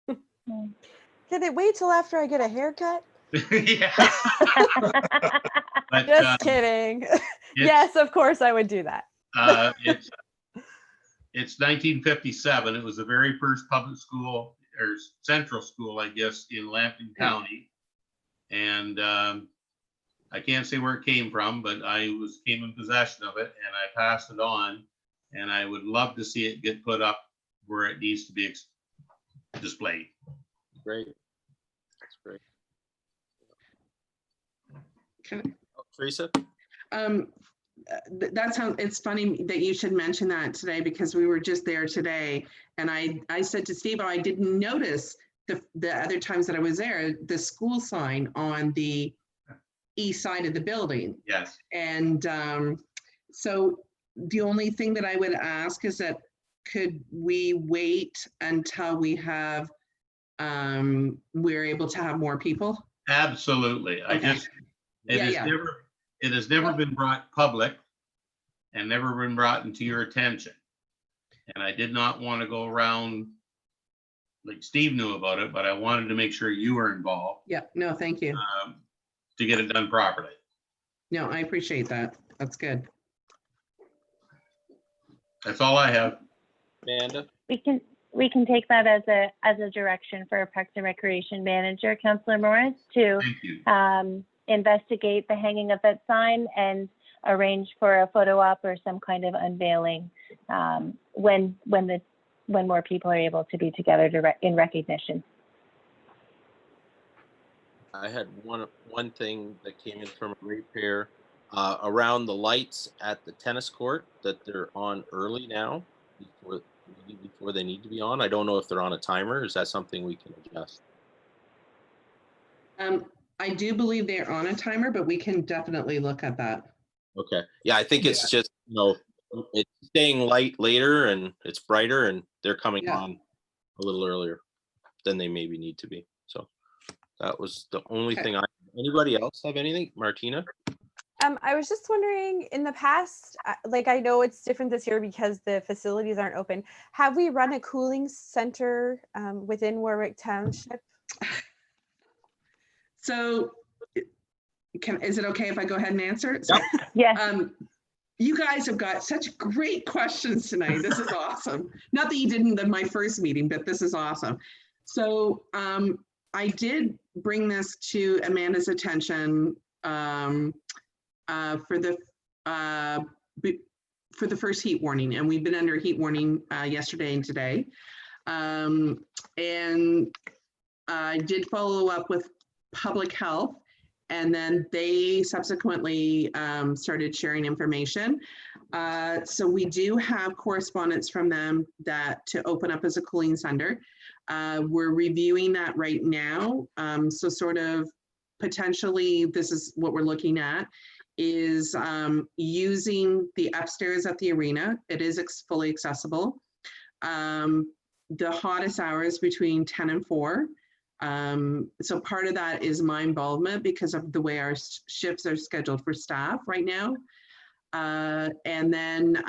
Can it wait till after I get a haircut? Yeah. But, Just kidding. Yes, of course I would do that. It's 1957. It was the very first public school or central school, I guess, in Lambton County. And I can't say where it came from, but I came in possession of it and I passed it on. And I would love to see it get put up where it needs to be displayed. Great. That's great. Okay. Oh, Teresa? That sounds, it's funny that you should mention that today, because we were just there today. And I said to Steve, I didn't notice the other times that I was there, the school sign on the east side of the building. Yes. And so the only thing that I would ask is that, could we wait until we have, we're able to have more people? Absolutely. Okay. It has never been brought public and never been brought into your attention. And I did not want to go around like Steve knew about it, but I wanted to make sure you were involved Yeah, no, thank you. to get it done properly. No, I appreciate that. That's good. That's all I have. Amanda? We can take that as a direction for a Parks and Recreation Manager, Councillor Morris, to Thank you. investigate the hanging of that sign and arrange for a photo op or some kind of unveiling when more people are able to be together in recognition. I had one thing that came in from a ratepayer around the lights at the tennis court, that they're on early now before they need to be on. I don't know if they're on a timer. Is that something we can adjust? I do believe they're on a timer, but we can definitely look at that. Okay. Yeah, I think it's just, it's staying light later and it's brighter and they're coming on a little earlier than they maybe need to be. So that was the only thing. Anybody else have anything? Martina? I was just wondering, in the past, like, I know it's different this year because the facilities aren't open. Have we run a cooling center within Warwick Township? So is it okay if I go ahead and answer? Yep. Yes. You guys have got such great questions tonight. This is awesome. Not that you didn't in my first meeting, but this is awesome. So I did bring this to Amanda's attention for the first heat warning, and we've been under heat warning yesterday and today. And I did follow up with public health, and then they subsequently started sharing information. So we do have correspondence from them to open up as a cooling center. We're reviewing that right now. So sort of potentially, this is what we're looking at, is using the upstairs at the arena. It is fully accessible. The hottest hours between 10 and 4. So part of that is my involvement because of the way our shifts are scheduled for staff right now. And then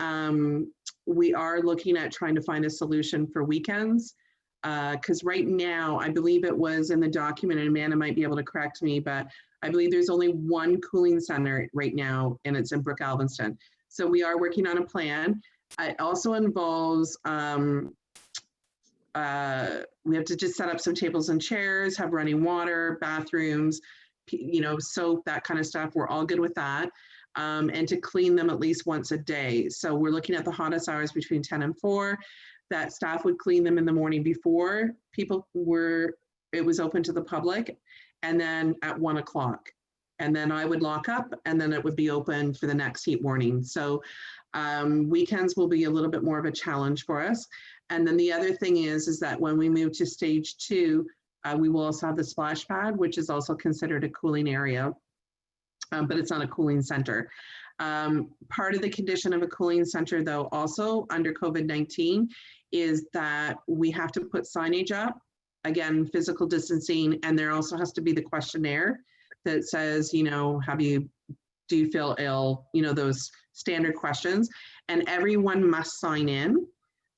we are looking at trying to find a solution for weekends. Because right now, I believe it was in the document, and Amanda might be able to correct me, but I believe there's only one cooling center right now, and it's in Brook Alvinston. So we are working on a plan. It also involves, we have to just set up some tables and chairs, have running water, bathrooms, soap, that kind of stuff. We're all good with that. And to clean them at least once a day. So we're looking at the hottest hours between 10 and 4. That staff would clean them in the morning before it was open to the public, and then at 1 o'clock. And then I would lock up, and then it would be open for the next heat warning. So weekends will be a little bit more of a challenge for us. And then the other thing is that when we move to stage 2, we will also have the splash pad, which is also considered a cooling area, but it's not a cooling center. Part of the condition of a cooling center, though, also under COVID-19, is that we have to put signage up, again, physical distancing, and there also has to be the questionnaire that says, you know, do you feel ill? You know, those standard questions, and everyone must sign in.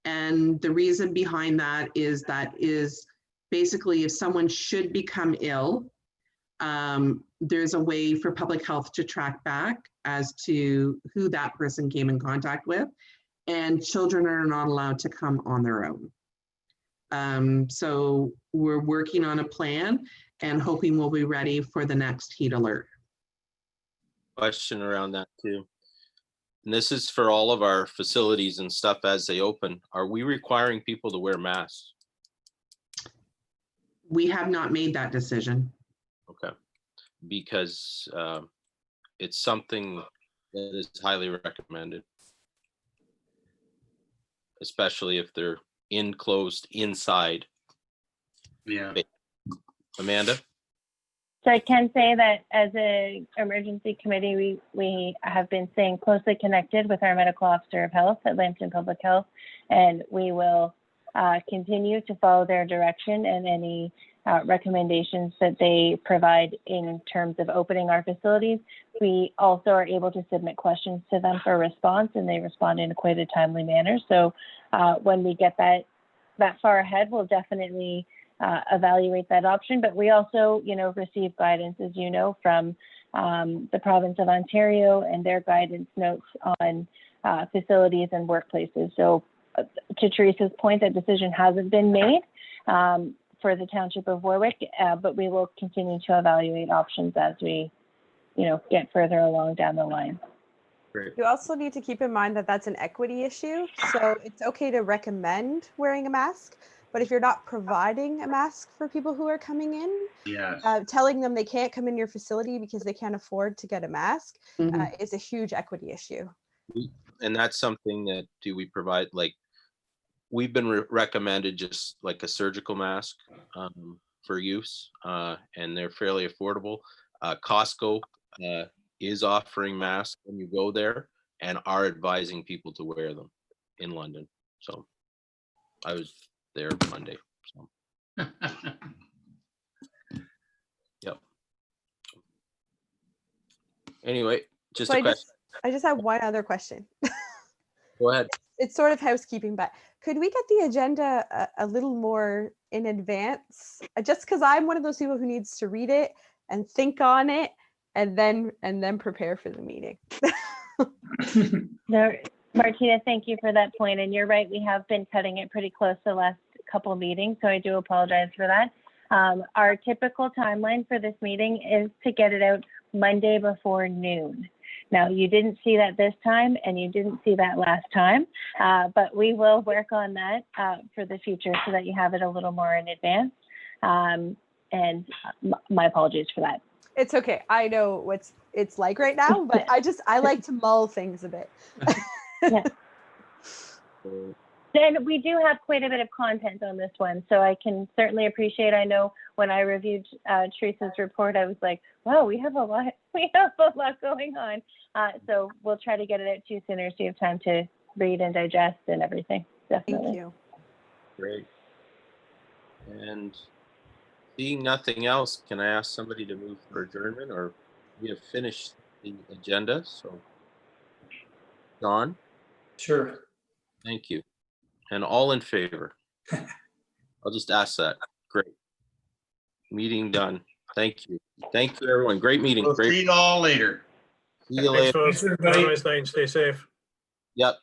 And the reason behind that is basically if someone should become ill, there's a way for public health to track back as to who that person came in contact with, and children are not allowed to come on their own. So we're working on a plan and hoping we'll be ready for the next heat alert. Question around that too. And this is for all of our facilities and stuff as they open. Are we requiring people to wear masks? We have not made that decision. Okay. Because it's something that is highly recommended, especially if they're enclosed inside. Yeah. Amanda? So I can say that as a emergency committee, we have been staying closely connected with our medical officer of health at Lambton Public Health, and we will continue to follow their direction and any recommendations that they provide in terms of opening our facilities. We also are able to submit questions to them for response, and they respond in quite a timely manner. So when we get that far ahead, we'll definitely evaluate that option. But we also, you know, receive guidance, as you know, from the province of Ontario and their guidance notes on facilities and workplaces. So to Teresa's point, that decision hasn't been made for the Township of Warwick, but we will continue to evaluate options as we, you know, get further along down the line. Great. You also need to keep in mind that that's an equity issue. So it's okay to recommend wearing a mask, but if you're not providing a mask for people who are coming in, Yes. telling them they can't come in your facility because they can't afford to get a mask Mhm. is a huge equity issue. And that's something that do we provide, like, we've been recommended just like a surgical mask for use, and they're fairly affordable. Costco is offering masks when you go there and are advising people to wear them in London. So I was there Monday. So yep. Anyway, just So a question. I just have one other question. Go ahead. It's sort of housekeeping, but could we get the agenda a little more in advance? Just because I'm one of those people who needs to read it and think on it and then prepare for the meeting. No, Martina, thank you for that point. And you're right, we have been cutting it pretty close the last couple meetings, so I do apologize for that. Our typical timeline for this meeting is to get it out Monday before noon. Now, you didn't see that this time, and you didn't see that last time, but we will work on that for the future so that you have it a little more in advance. And my apologies for that. It's okay. I know what it's like right now, but I like to mull things a bit. Yeah. Then we do have quite a bit of content on this one, so I can certainly appreciate. I know when I reviewed Teresa's report, I was like, "Wow, we have a lot. We have a lot going on." So we'll try to get it out to you sooner, so you have time to read and digest and everything. Definitely. Thank you. Great. And seeing nothing else, can I ask somebody to move for adjournment, or we have finished the agenda? So, Don, Sure. thank you. And all in favor? I'll just ask that. Great. Meeting done. Thank you. Thank you, everyone. Great meeting. We'll Great. see you all later. See you Thanks, later. folks. Have a nice night and stay safe. Yep.